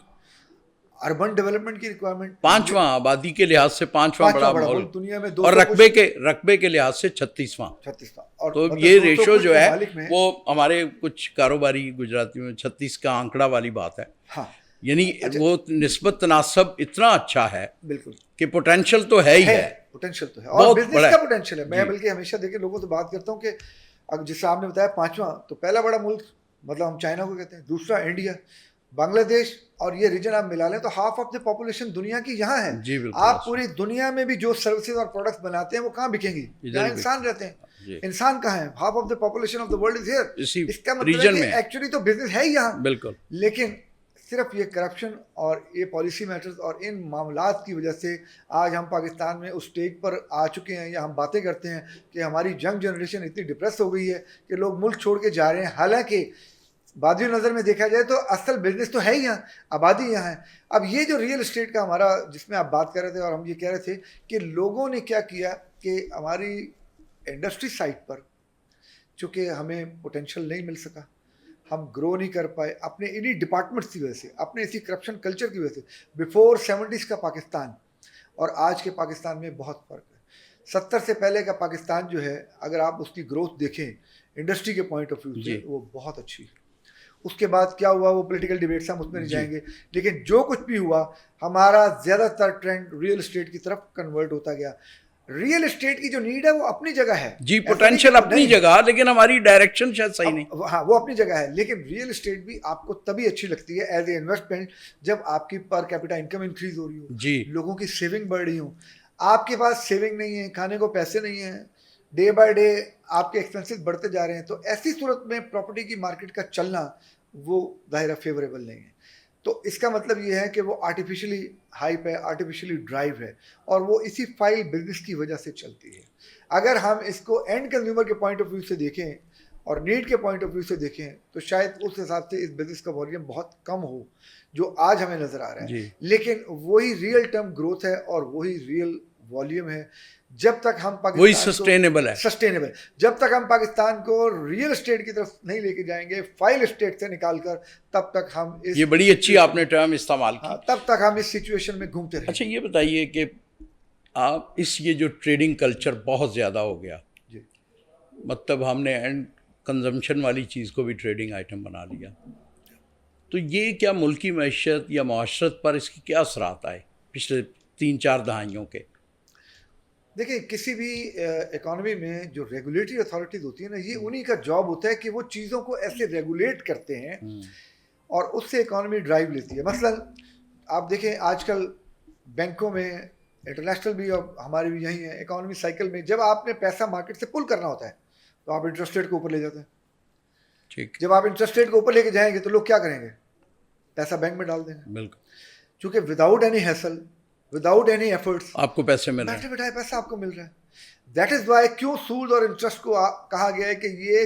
اربن ڈیولپمنٹ کی ریکوائرمنٹ, 5واں آبادی کے لحاظ سے 5واں بڑا ملک دنیا میں, اور رقبے کے لحاظ سے 36واں. تو یہ ریشو جو ہے وہ ہمارے کچھ کاروباری گجراتیوں میں 36 کا آنکڑا والی بات ہے. یعنی وہ نسبت تناسب اتنا اچھا ہے بالکل کہ پوٹینشیل تو ہے ہی ہے, پوٹینشیل تو ہے اور بزنس کا پوٹینشیل ہے. میں بلکہ ہمیشہ دیکھیں لوگوں سے بات کرتا ہوں کہ اب جیسے آپ نے بتایا 5واں, تو پہلا بڑا ملک مطلب ہم چائنا کو کہتے ہیں, دوسرا انڈیا, بنگلہ دیش, اور یہ ریجن آپ ملا لیں تو ہاف آف دا پاپولیشن دنیا کی یہاں ہے. آپ پوری دنیا میں بھی جو سروسز اور پروڈکٹس بناتے ہیں وہ کہاں بکیں گی؟ جہاں انسان رہتے ہیں. انسان کہاں ہے؟ Half of the population of the world is here. اس کا مطلب ہے کہ ایکچولی تو بزنس ہے ہی یہاں, بالکل, لیکن صرف یہ کرپشن اور یہ پالیسی میٹرز اور ان معاملات کی وجہ سے آج ہم پاکستان میں اس اسٹیج پر آ چکے ہیں، یا ہم باتیں کرتے ہیں کہ ہماری ینگ جنریشن اتنی ڈپریس ہو گئی ہے کہ لوگ ملک چھوڑ کے جا رہے ہیں، حالانکہ بادی نظر میں دیکھا جائے تو اصل بزنس تو ہے ہی یہاں، آبادی یہاں ہے۔ اب یہ جو ریئل اسٹیٹ کا ہمارا جس میں آپ بات کر رہے تھے، اور ہم یہ کہہ رہے تھے کہ لوگوں نے کیا کیا کہ ہماری انڈسٹری سائٹ پر چونکہ ہمیں پوٹینشیل نہیں مل سکا، ہم گرو نہیں کر پائے اپنے انہی ڈپارٹمنٹس کی وجہ سے، اپنے اسی کرپشن کلچر کی وجہ سے۔ بیفور 70s کا پاکستان اور آج کے پاکستان میں بہت فرق ہے۔ 70 سے پہلے کا پاکستان جو ہے، اگر آپ اس کی گروتھ دیکھیں انڈسٹری کے پوائنٹ آف ویو سے، وہ بہت اچھی ہے۔ اس کے بعد کیا ہوا وہ پولیٹیکل ڈیبیٹس ہم اس میں نہیں جائیں گے، لیکن جو کچھ بھی ہوا ہمارا زیادہ تر ٹرینڈ ریئل اسٹیٹ کی طرف کنورٹ ہوتا گیا۔ ریئل اسٹیٹ کی جو نیڈ ہے وہ اپنی جگہ ہے، جی پوٹینشیل اپنی جگہ، لیکن ہماری ڈائریکشن شاید صحیح نہیں۔ ہاں وہ اپنی جگہ ہے، لیکن ریئل اسٹیٹ بھی آپ کو تبھی اچھی لگتی ہے ایز اے انویسٹمنٹ جب آپ کی پر کیپٹا انکم انکریز ہو رہی ہو، جی لوگوں کی سیونگ بڑھ رہی ہو۔ آپ کے پاس سیونگ نہیں ہے، کھانے کو پیسے نہیں ہیں، ڈے بائی ڈے آپ کے ایکسپینسز بڑھتے جا رہے ہیں، تو ایسی صورت میں پراپرٹی کی مارکیٹ کا چلنا وہ ظاہرہ فیوریبل نہیں ہے۔ تو اس کا مطلب یہ ہے کہ وہ آرٹیفیشلی ہائپ ہے، آرٹیفیشلی ڈرائیو ہے، اور وہ اسی فائل بزنس کی وجہ سے چلتی ہے۔ اگر ہم اس کو اینڈ کنزیومر کے پوائنٹ آف ویو سے دیکھیں اور نیڈ کے پوائنٹ آف ویو سے دیکھیں تو شاید اس حساب سے اس بزنس کا والیوم بہت کم ہو جو آج ہمیں نظر آ رہا ہے، لیکن وہی ریئل ٹرم گروتھ ہے اور وہی ریئل والیوم ہے۔ جب تک ہم وہی سسٹینیبل ہے، سسٹینیبل جب تک ہم پاکستان کو ریئل اسٹیٹ کی طرف نہیں لے کے جائیں گے، فائل اسٹیٹ سے نکال کر، تب تک ہم اس، یہ بڑی اچھی آپ نے ٹرم استعمال کی، تب تک ہم اس سچویشن میں گھومتے رہیں۔ اچھا یہ بتائیے کہ آپ یہ جو ٹریڈنگ کلچر بہت زیادہ ہو گیا، مطلب ہم نے اینڈ کنزمپشن والی چیز کو بھی ٹریڈنگ آئٹم بنا لیا، تو یہ کیا ملکی معیشت یا معاشرت پر اس کی کیا اثرات آئے پچھلے 3-4 دہائیوں کے؟ دیکھیں کسی بھی اکانومی میں جو ریگولیٹری اتھارٹیز ہوتی ہیں نا، یہ انہی کا جاب ہوتا ہے کہ وہ چیزوں کو ایسے ریگولیٹ کرتے ہیں اور اس سے اکانومی ڈرائیو لیتی ہے۔ مثلا آپ دیکھیں آج کل بینکوں میں، انٹرنیشنل بھی اور ہمارے بھی یہی ہیں، اکانومی سائیکل میں جب آپ نے پیسہ مارکیٹ سے پل کرنا ہوتا ہے تو آپ انٹرسٹ ریٹ کو اوپر لے جاتے ہیں۔ ٹھیک، جب آپ انٹرسٹ ریٹ کو اوپر لے کے جائیں گے تو لوگ کیا کریں گے؟ پیسہ بینک میں ڈال دیں گے، بالکل، چونکہ without any hassle, without any efforts آپ کو پیسے مل رہے ہیں، بیٹھے بٹھائے پیسہ آپ کو مل رہا ہے۔ دیٹ از وائی کیوں سود اور انٹرسٹ کو کہا گیا ہے کہ یہ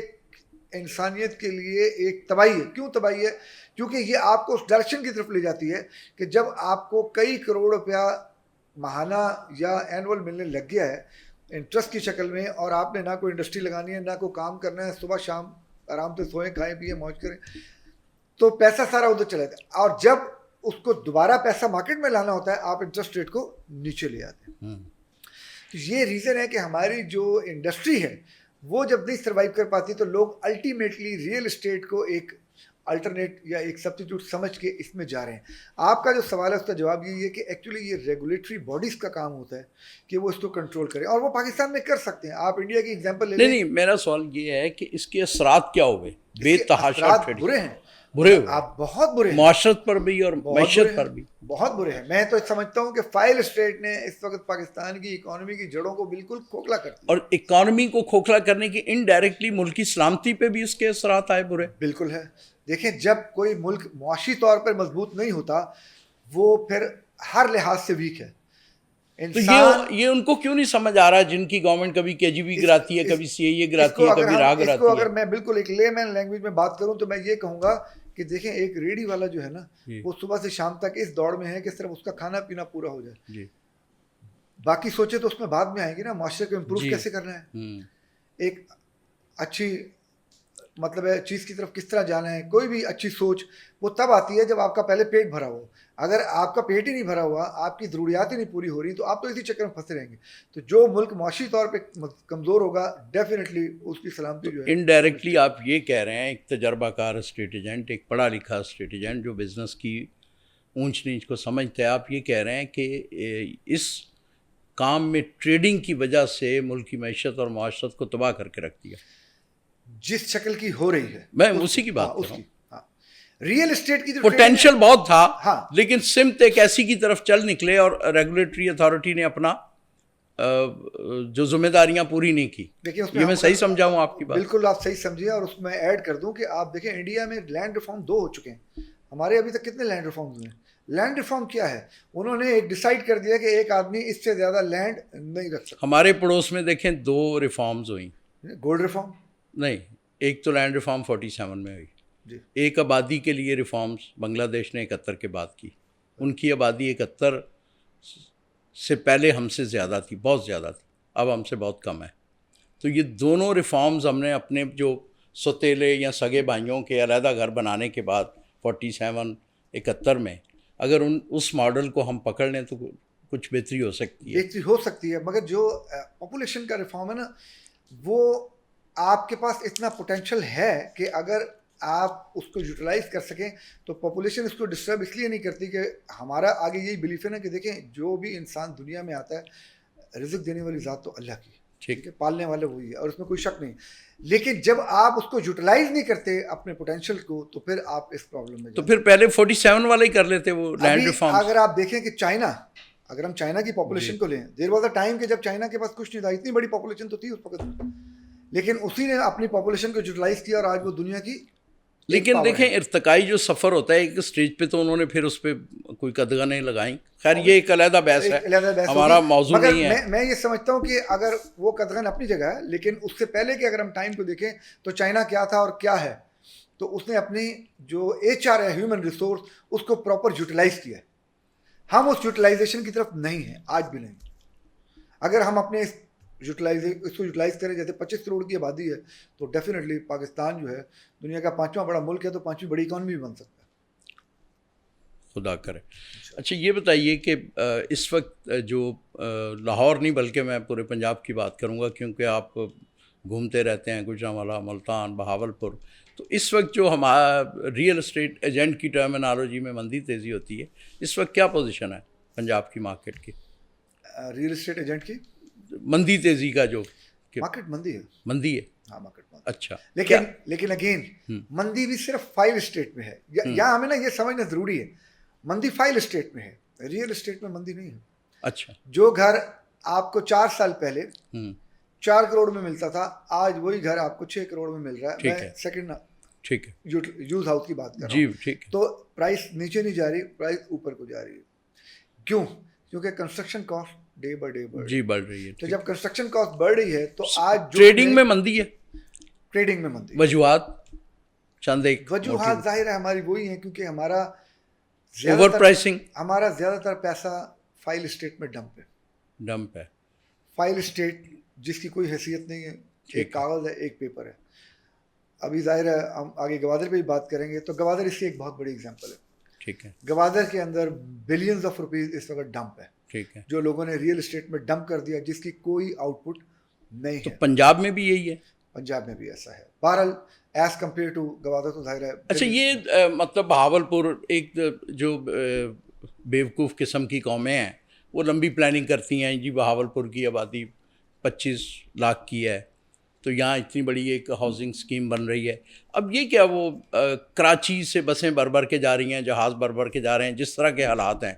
انسانیت کے لیے ایک تباہی ہے۔ کیوں تباہی ہے؟ کیونکہ یہ آپ کو اس ڈائریکشن کی طرف لے جاتی ہے کہ جب آپ کو کئی کروڑ روپیہ ماہانہ یا اینول ملنے لگ گیا ہے انٹرسٹ کی شکل میں، اور آپ نے نہ کوئی انڈسٹری لگانی ہے، نہ کوئی کام کرنا ہے، صبح شام آرام سے سوئیں، کھائیں پیئیں، موج کریں، تو پیسہ سارا ادھر چلا جاتا ہے۔ اور جب اس کو دوبارہ پیسہ مارکیٹ میں لانا ہوتا ہے آپ انٹرسٹ ریٹ کو نیچے لے آتے ہیں۔ تو یہ ریزن ہے کہ ہماری جو انڈسٹری ہے وہ جب نہیں سروائیو کر پاتی تو لوگ الٹیمیٹلی ریئل اسٹیٹ کو ایک الٹرنیٹ یا ایک سبسٹیٹیوٹ سمجھ کے اس میں جا رہے ہیں۔ آپ کا جو سوال ہے اس کا جواب یہی ہے کہ ایکچولی یہ ریگولیٹری باڈیز کا کام ہوتا ہے کہ وہ اس کو کنٹرول کریں، اور وہ پاکستان میں کر سکتے ہیں۔ آپ انڈیا کی ایگزامپل لے لیں۔ نہیں، میرا سوال یہ ہے کہ اس کے اثرات کیا ہوئے؟ بے تحاشا ٹریڈنگ برے ہیں، برے ہوئے، آپ بہت برے ہیں، معاشرت پر بھی اور معیشت پر بھی بہت برے ہیں۔ میں تو سمجھتا ہوں کہ فائل اسٹیٹ نے اس وقت پاکستان کی اکانومی کی جڑوں کو بالکل کھوکھلا کر دیا، اور اکانومی کو کھوکھلا کرنے کی انڈائریکٹلی ملکی سلامتی پہ بھی اس کے اثرات آئے برے۔ بالکل ہے۔ دیکھیں جب کوئی ملک معاشی طور پر مضبوط نہیں ہوتا وہ پھر ہر لحاظ سے ویک ہے۔ تو یہ ان کو کیوں نہیں سمجھ آ رہا جن کی گورنمنٹ کبھی KGB گراتی ہے، کبھی CIA گراتی ہے، کبھی راہ گراتی ہے؟ اس کو اگر میں بالکل ایک لے مین لینگویج میں بات کروں تو میں یہ کہوں گا کہ دیکھیں ایک ریڑھی والا جو ہے نا وہ صبح سے شام تک اس دوڑ میں ہے کہ صرف اس کا کھانا پینا پورا ہو جائے، باقی سوچے تو اس میں بعد میں آئیں گی نا، معاشرے کو امپروو کیسے کرنا ہے، ایک اچھی مطلب ہے چیز کی طرف کس طرح جانا ہے۔ کوئی بھی اچھی سوچ وہ تب آتی ہے جب آپ کا پہلے پیٹ بھرا ہو۔ اگر آپ کا پیٹ ہی نہیں بھرا ہوا، آپ کی ضروریات ہی نہیں پوری ہو رہی، تو آپ تو اسی چکر میں پھنسے رہیں گے۔ تو جو ملک معاشی طور پہ کمزور ہوگا ڈیفینیٹلی اس کی سلامتی جو ہے انڈائریکٹلی آپ یہ کہہ رہے ہیں، ایک تجربہ کار اسٹیٹ ایجنٹ، ایک پڑھا لکھا اسٹیٹ ایجنٹ جو بزنس کی اونچ نیچ کو سمجھتا ہے، آپ یہ کہہ رہے ہیں کہ اس کام میں ٹریڈنگ کی وجہ سے ملکی معیشت اور معاشرت کو تباہ کر کے رکھ دیا جس شکل کی ہو رہی ہے۔ میں اسی کی بات کر رہا ہوں۔ ریئل اسٹیٹ کی جو پوٹینشیل بہت تھا، لیکن سمت ایک ایسی کی طرف چل نکلے اور ریگولیٹری اتھارٹی نے اپنا جو ذمہ داریاں پوری نہیں کی۔ یہ میں صحیح سمجھا ہوں آپ کی بات؟ بالکل آپ صحیح سمجھے، اور اس میں ایڈ کر دوں کہ آپ دیکھیں انڈیا میں لینڈ ریفارم 2 ہو چکے ہیں، ہمارے ابھی تک کتنے لینڈ ریفارمز ہوئے ہیں؟ لینڈ ریفارم کیا ہے؟ انہوں نے ایک ڈیسائیڈ کر دیا کہ ایک آدمی اس سے زیادہ لینڈ نہیں رکھ سکتا. ہمارے پڑوس میں دیکھیں 2 ریفارمز ہوئیں. گولڈ ریفارم نہیں, ایک تو لینڈ ریفارم 47 میں ہوئی. جی. ایک آبادی کے لیے ریفارمز بنگلہ دیش نے 71 کے بعد کی. ان کی آبادی 71 سے پہلے ہم سے زیادہ تھی, بہت زیادہ تھی, اب ہم سے بہت کم ہے. تو یہ دونوں ریفارمز ہم نے اپنے جو سوتیلے یا سگے بھائیوں کے علیحدہ گھر بنانے کے بعد 47 71 میں, اگر اس ماڈل کو ہم پکڑ لیں تو کچھ بہتری ہو سکتی ہے. بہتری ہو سکتی ہے, مگر جو پاپولیشن کا ریفارم ہے نا, وہ آپ کے پاس اتنا پوٹینشیل ہے کہ اگر آپ اس کو یوٹیلائز کر سکیں تو پاپولیشن اس کو ڈسٹرب اس لیے نہیں کرتی کہ ہمارا آگے یہی بلیف ہے نا کہ دیکھیں جو بھی انسان دنیا میں آتا ہے, رزق دینے والی ذات تو اللہ کی, ٹھیک ہے, پالنے والے وہی ہے, اور اس میں کوئی شک نہیں. لیکن جب آپ اس کو یوٹیلائز نہیں کرتے اپنے پوٹینشیل کو, تو پھر آپ اس پرابلم میں تو پھر پہلے 47 والے ہی کر لیتے وہ لینڈ ریفارم. اگر آپ دیکھیں کہ چائنا, اگر ہم چائنا کی پاپولیشن کو لیں, دیر واز اے ٹائم کہ جب چائنا کے پاس کچھ نہیں تھا, اتنی بڑی پاپولیشن تو تھی اس وقت, لیکن اسی نے اپنی پاپولیشن کو یوٹیلائز کیا اور آج وہ دنیا کی. لیکن دیکھیں ارتقائی جو سفر ہوتا ہے ایک اسٹیج پہ, تو انہوں نے پھر اس پہ کوئی قدغنیں نہیں لگائیں. خیر یہ ایک علیحدہ بحث ہے, ہمارا موضوع نہیں ہے. میں یہ سمجھتا ہوں کہ اگر وہ قدغن اپنی جگہ ہے, لیکن اس سے پہلے کہ اگر ہم ٹائم کو دیکھیں تو چائنا کیا تھا اور کیا ہے, تو اس نے اپنی جو HR ہے, ہیومن ریسورس, اس کو پراپر یوٹیلائز کیا ہے. ہم اس یوٹیلائزیشن کی طرف نہیں ہیں, آج بھی نہیں. اگر ہم اپنے اس کو یوٹیلائز کریں, جیسے 25 کروڑ کی آبادی ہے, تو ڈیفینیٹلی پاکستان جو ہے دنیا کا 5واں بڑا ملک ہے, تو 5ویں بڑی اکانومی بھی بن سکتا ہے, خدا کرے. اچھا یہ بتائیے کہ اس وقت جو لاہور نہیں بلکہ میں پورے پنجاب کی بات کروں گا, کیونکہ آپ گھومتے رہتے ہیں, گوجرانوالا, ملتان, بہاولپور, تو اس وقت جو ہمارا ریئل اسٹیٹ ایجنٹ کی ٹرمینالوجی میں مندی تیزی ہوتی ہے, اس وقت کیا پوزیشن ہے پنجاب کی مارکیٹ کی؟ ریئل اسٹیٹ ایجنٹ کی مندی تیزی کا جو مارکیٹ مندی ہے. مندی ہے, ہاں مارکیٹ مندی. اچھا, لیکن اگین مندی بھی صرف فائل اسٹیٹ میں ہے. یہاں ہمیں نا یہ سمجھنا ضروری ہے, مندی فائل اسٹیٹ میں ہے, ریئل اسٹیٹ میں مندی نہیں ہے. اچھا, جو گھر آپ کو 4 سال پہلے 4 کروڑ میں ملتا تھا, آج وہی گھر آپ کو 6 کروڑ میں مل رہا ہے. میں سیکنڈ ٹھیک ہے یوز ہاؤس کی بات کر رہا جی, ہوں. ٹھیک ہے. تو پرائس نیچے نہیں جا رہی, پرائس اوپر کو جا رہی ہے. کیوں؟ کیونکہ construction cost day by day بڑھ رہی ہے. تو جب کنسٹرکشن کاسٹ بڑھ رہی ہے تو آج ٹریڈنگ میں مندی ہے. ٹریڈنگ میں مندی, وجوہات چند ایک وجوہات ظاہر ہے ہماری وہی ہیں, کیونکہ ہمارا اوور پرائسنگ, ہمارا زیادہ تر پیسہ فائل اسٹیٹ میں ڈمپ ہے. فائل اسٹیٹ جس کی کوئی حیثیت نہیں ہے, ایک کاغذ ہے, ایک پیپر ہے. ابھی ظاہر ہے ہم آگے گوادر پہ بھی بات کریں گے, تو گوادر اس کی ایک بہت بڑی اگزامپل ہے. ٹھیک ہے, گوادر کے اندر بلینز آف روپیز اس وقت ڈمپ ہے. ٹھیک ہے, جو لوگوں نے ریئل اسٹیٹ میں ڈمپ کر دیا, جس کی کوئی آؤٹ پٹ نہیں ہے. پنجاب میں بھی یہی ہے. پنجاب میں بھی ایسا ہے. بہرحال ایز کمپیئر ٹو گوادر تو ظاہر ہے. اچھا یہ مطلب بہاولپور ایک جو بیوقوف قسم کی قومیں ہیں, وہ لمبی پلاننگ کرتی ہیں, جی بہاولپور کی آبادی 25 لاکھ کی ہے, تو یہاں اتنی بڑی ایک ہاؤسنگ اسکیم بن رہی ہے. اب یہ کیا وہ کراچی سے بسیں بھر کے جا رہی ہیں, جہاز بھر کے جا رہے ہیں, جس طرح کے حالات ہیں,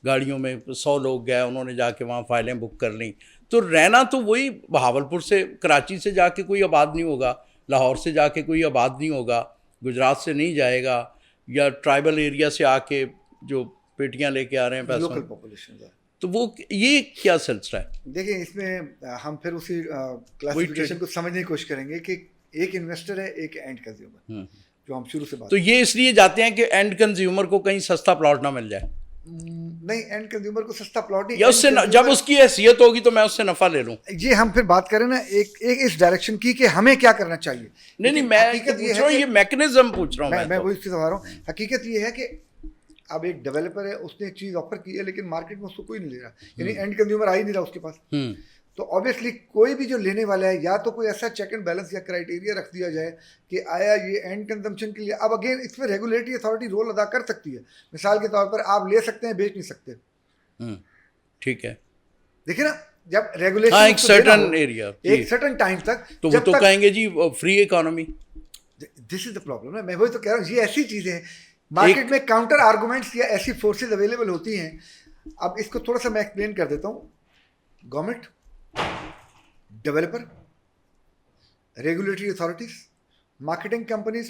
گاڑیوں میں 100 لوگ گئے, انہوں نے جا کے وہاں فائلیں بک کر لیں, تو رہنا تو وہی بہاولپور سے, کراچی سے جا کے کوئی آباد نہیں ہوگا, لاہور سے جا کے کوئی آباد نہیں ہوگا, گجرات سے نہیں جائے گا, یا ٹرائبل ایریا سے آ کے جو پیٹیاں لے کے آ رہے ہیں پیسوں, لوکل پاپولیشن. تو وہ یہ کیا سلسلہ ہے؟ دیکھیں اس میں ہم پھر اسی کلاسیفیکیشن کو سمجھنے کی کوشش کریں گے کہ ایک انویسٹر ہے, ایک اینڈ کنزیومر, جو ہم شروع سے بات. تو یہ اس لیے جاتے ہیں کہ اینڈ کنزیومر کو کہیں سستا پلاٹ نہ مل جائے. نہیں, اینڈ کنزیومر کو سستا پلاٹ نہیں, یا اس سے جب اس کی حیثیت ہوگی تو میں اس سے نفع لے لوں. یہ ہم پھر بات کریں نا ایک اس ڈائریکشن کی کہ ہمیں کیا کرنا چاہیے. نہیں میں پوچھ رہا ہوں, یہ میکنزم پوچھ رہا ہوں میں وہی چیز بتا رہا ہوں. حقیقت یہ ہے کہ اب ایک ڈیولپر ہے, اس نے ایک چیز آفر کی ہے, لیکن مارکیٹ میں اس کو کوئی نہیں لے رہا, یعنی اینڈ کنزیومر آ ہی نہیں رہا اس کے پاس. تو آبویسلی کوئی بھی جو لینے والا ہے, یا تو کوئی ایسا چیک اینڈ بیلنس یا کرائٹیریا رکھ دیا جائے کہ آیا یہ اینڈ کنزمپشن کے لیے. اب اگین اس میں ریگولیٹری اتھارٹی رول ادا کر سکتی ہے. مثال کے طور پر آپ لے سکتے ہیں, بیچ نہیں سکتے. ٹھیک ہے, دیکھیں نا, جب ریگولیشن ایک سرٹن ایریا, ایک سرٹن ٹائم تک, تو وہ تو کہیں گے جی free economy. This is the problem ہے. میں وہی تو کہہ رہا ہوں, یہ ایسی چیزیں ہیں مارکیٹ میں کاؤنٹر آرگومنٹس یا ایسی فورسز اویلیبل ہوتی ہیں. اب اس کو تھوڑا سا میں ایکسپلین کر دیتا ہوں. Government, developer, regulatory authorities, marketing companies,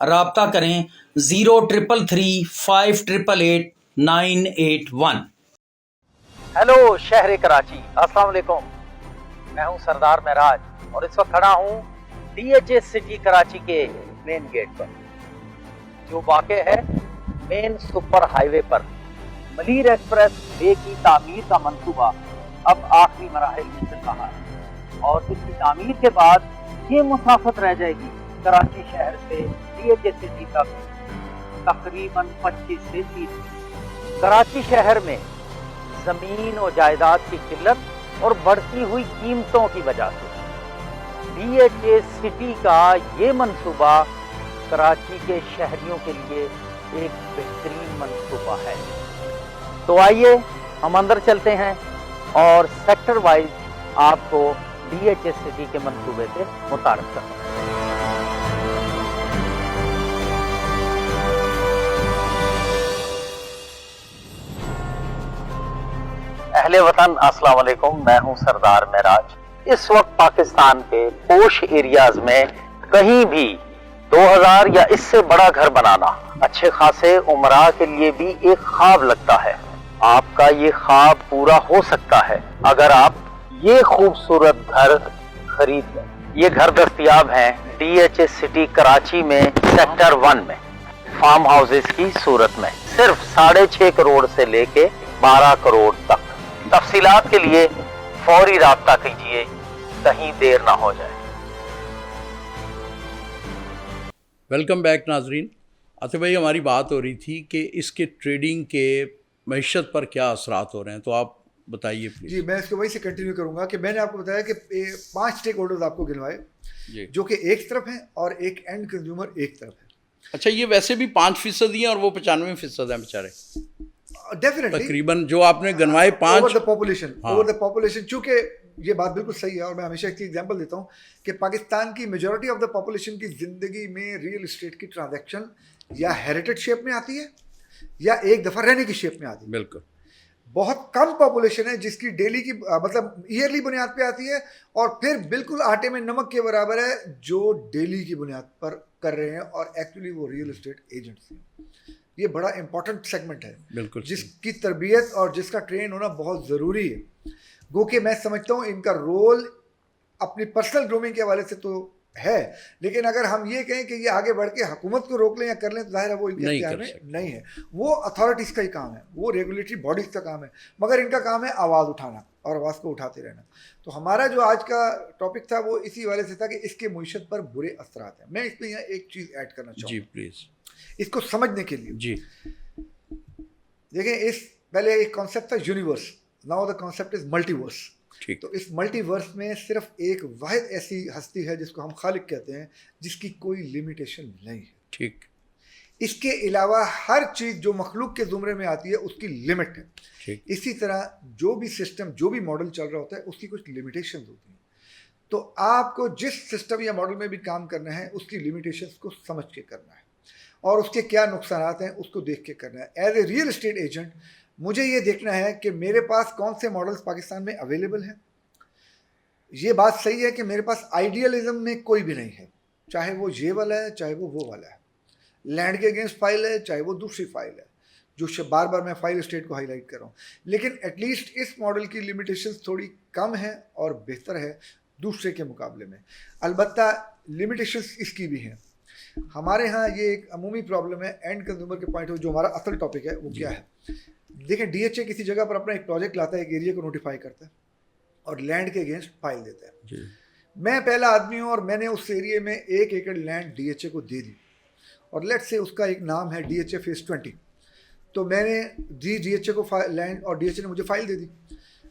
رابطہ کریں 0333588981۔ ہیلو شہر کراچی، السلام علیکم، میں ہوں سردار معراج اور اس وقت کھڑا ہوں DHA سٹی کراچی کے مین گیٹ پر، جو واقع ہے مین سپر ہائی وے پر۔ ملیر ایکسپریس وے کی تعمیر کا منصوبہ اب آخری مراحل میں چل رہا ہے اور اس کی تعمیر کے بعد یہ مسافت رہ جائے گی کراچی شہر سے DHA سٹی تک تقریباً 25 سے 30۔ کراچی شہر میں زمین و جائیداد کی قلت اور بڑھتی ہوئی قیمتوں کی وجہ سے DHA سٹی کا یہ منصوبہ کراچی کے شہریوں کے لیے ایک بہترین منصوبہ ہے۔ تو آئیے ہم اندر چلتے ہیں اور سیکٹر وائز آپ کو DHA سٹی کے منصوبے سے متعارف کرتے ہیں۔ اہل وطن السلام علیکم، میں ہوں سردار معراج۔ اس وقت پاکستان کے پوش ایریاز میں کہیں بھی 2000 یا اس سے بڑا گھر بنانا اچھے خاصے عمراء کے لیے بھی ایک خواب لگتا ہے۔ آپ کا یہ خواب پورا ہو سکتا ہے اگر آپ یہ خوبصورت گھر خرید لیں۔ یہ گھر دستیاب ہیں DHA سٹی کراچی میں سیکٹر 1 میں فارم ہاؤسز کی صورت میں، صرف 6.5 کروڑ سے لے کے 12 کروڑ تک۔ تفصیلات کے لیے فوری رابطہ کیجیے، کہیں دیر نہ ہو جائے۔ ویلکم بیک ناظرین۔ عاطف بھائی، ہماری بات ہو رہی تھی کہ اس کے ٹریڈنگ کے معیشت پر کیا اثرات ہو رہے ہیں، تو آپ بتائیے پلیز۔ جی، میں اس کو وہیں سے کنٹینیو کروں گا کہ میں نے آپ کو بتایا کہ 5 اسٹیک ہولڈرز آپ کو گنوائے جی، جو کہ ایک طرف ہیں اور ایک اینڈ کنزیومر ایک طرف ہے۔ اچھا، یہ ویسے بھی 5% ہی ہیں اور وہ 95% ہیں بیچارے ڈیفینیٹلی تقریباً، جو آپ نے گنوائے 5 اوور دا پاپولیشن، چونکہ یہ بات بالکل صحیح ہے اور میں ہمیشہ ایک ایگزامپل دیتا ہوں کہ پاکستان کی میجورٹی آف دا پاپولیشن کی زندگی میں ریئل اسٹیٹ کی ٹرانزیکشن یا ہیریٹیج شیپ میں آتی ہے یا ایک دفعہ رہنے کی شیپ میں آتی ہے۔ بالکل، بہت کم پاپولیشن ہے جس کی ڈیلی کی مطلب ایئرلی بنیاد پہ آتی ہے اور پھر بالکل آٹے میں نمک کے برابر ہے جو ڈیلی کی بنیاد پر کر رہے ہیں اور ایکچولی وہ ریئل اسٹیٹ ایجنٹس ہیں۔ یہ بڑا امپورٹنٹ سیگمنٹ ہے بالکل، جس کی تربیت اور جس کا ٹرین ہونا بہت ضروری ہے۔ گو کہ میں سمجھتا ہوں ان کا رول اپنی پرسنل گرومنگ کے حوالے سے تو ہے، لیکن اگر ہم یہ کہیں کہ یہ آگے بڑھ کے حکومت کو روک لیں یا کر لیں تو ظاہر ہے وہ ان کے اختیار میں نہیں ہے۔ وہ اتھارٹیز کا ہی کام ہے، وہ ریگولیٹری باڈیز کا کام ہے، مگر ان کا کام ہے آواز اٹھانا اور آواز کو اٹھاتے رہنا۔ تو ہمارا جو آج کا ٹاپک تھا وہ اسی حوالے سے تھا کہ اس کے معیشت پر برے اثرات ہیں۔ میں اس میں یہاں ایک چیز ایڈ کرنا چاہوں جی پلیز، اس کو سمجھنے کے لیے۔ جی دیکھیں، اس پہلے ایک کانسیپٹ تھا universe, now the concept is multiverse. ٹھیک، تو اس ملٹی ورس میں صرف ایک واحد ایسی ہستی ہے جس کو ہم خالق کہتے ہیں، جس کی کوئی لمیٹیشن نہیں ہے۔ ٹھیک، اس کے علاوہ ہر چیز جو مخلوق کے زمرے میں آتی ہے اس کی لمٹ ہے۔ ٹھیک، اسی طرح جو بھی سسٹم، جو بھی ماڈل چل رہا ہوتا ہے اس کی کچھ لمیٹیشنز ہوتی ہیں۔ تو آپ کو جس سسٹم یا ماڈل میں بھی کام کرنا ہے اس کی لمیٹیشنز کو سمجھ کے کرنا ہے اور اس کے کیا نقصانات ہیں اس کو دیکھ کے کرنا ہے۔ As a real estate agent مجھے یہ دیکھنا ہے کہ میرے پاس کون سے ماڈلز پاکستان میں اویلیبل ہیں۔ یہ بات صحیح ہے کہ میرے پاس آئیڈیالزم میں کوئی بھی نہیں ہے، چاہے وہ یہ والا ہے چاہے وہ والا ہے، لینڈ کے اگینسٹ فائل ہے چاہے وہ دوسری فائل ہے، جو بار بار میں فائل اسٹیٹ کو ہائی لائٹ کر رہا ہوں، لیکن ایٹ لیسٹ اس ماڈل کی لمیٹیشنز تھوڑی کم ہیں اور بہتر ہے دوسرے کے مقابلے میں۔ البتہ لمیٹیشنز اس کی بھی ہیں۔ ہمارے ہاں یہ ایک عمومی پرابلم ہے اینڈ کنزیومر کے پوائنٹ آف جو ہمارا اصل ٹاپک ہے وہ کیا ہے۔ دیکھیں، DHA کسی جگہ پر اپنا ایک پروجیکٹ لاتا ہے، ایک ایریا کو نوٹیفائی کرتا ہے اور لینڈ کے اگینسٹ فائل دیتا ہے۔ میں پہلا آدمی ہوں اور میں نے اس ایریے میں 1 ایکڑ لینڈ DHA کو دے دی اور لیٹ سے اس کا ایک نام ہے DHA فیز 20۔ تو میں نے دی DHA کو لینڈ اور DHA نے مجھے فائل دے دی۔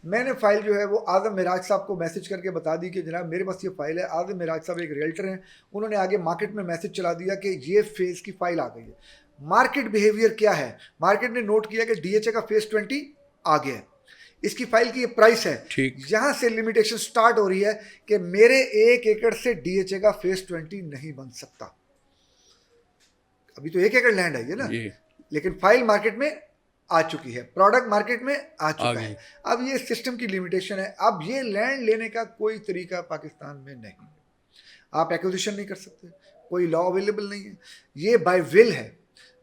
میں نے فائل جو ہے وہ اعظم معراج صاحب کو میسج کر کے بتا دی کہ جناب میرے پاس یہ فائل ہے۔ اعظم معراج صاحب ایک ریئلٹر ہیں، انہوں نے آگے مارکیٹ میں میسج چلا دیا کہ یہ فیز کی فائل آ گئی ہے۔ مارکیٹ بیہیویئر کیا ہے؟ مارکیٹ نے نوٹ کیا کہ DHA کا فیز 20 آ گیا ہے، اس کی فائل کی یہ پرائس ہے۔ یہاں سے لمیٹیشن سٹارٹ ہو رہی ہے کہ میرے 1 ایکڑ سے DHA کا فیز 20 نہیں بن سکتا۔ ابھی تو 1 ایکڑ لینڈ ہے یہ نا، لیکن فائل مارکیٹ میں آ چکی ہے، پروڈکٹ مارکیٹ میں آ چکا ہے۔ اب یہ سسٹم کی لمیٹیشن ہے۔ اب یہ لینڈ لینے کا کوئی طریقہ پاکستان میں نہیں ہے، آپ ایکوزیشن نہیں کر سکتے، کوئی لا اویلیبل نہیں ہے, یہ بائی ول ہے.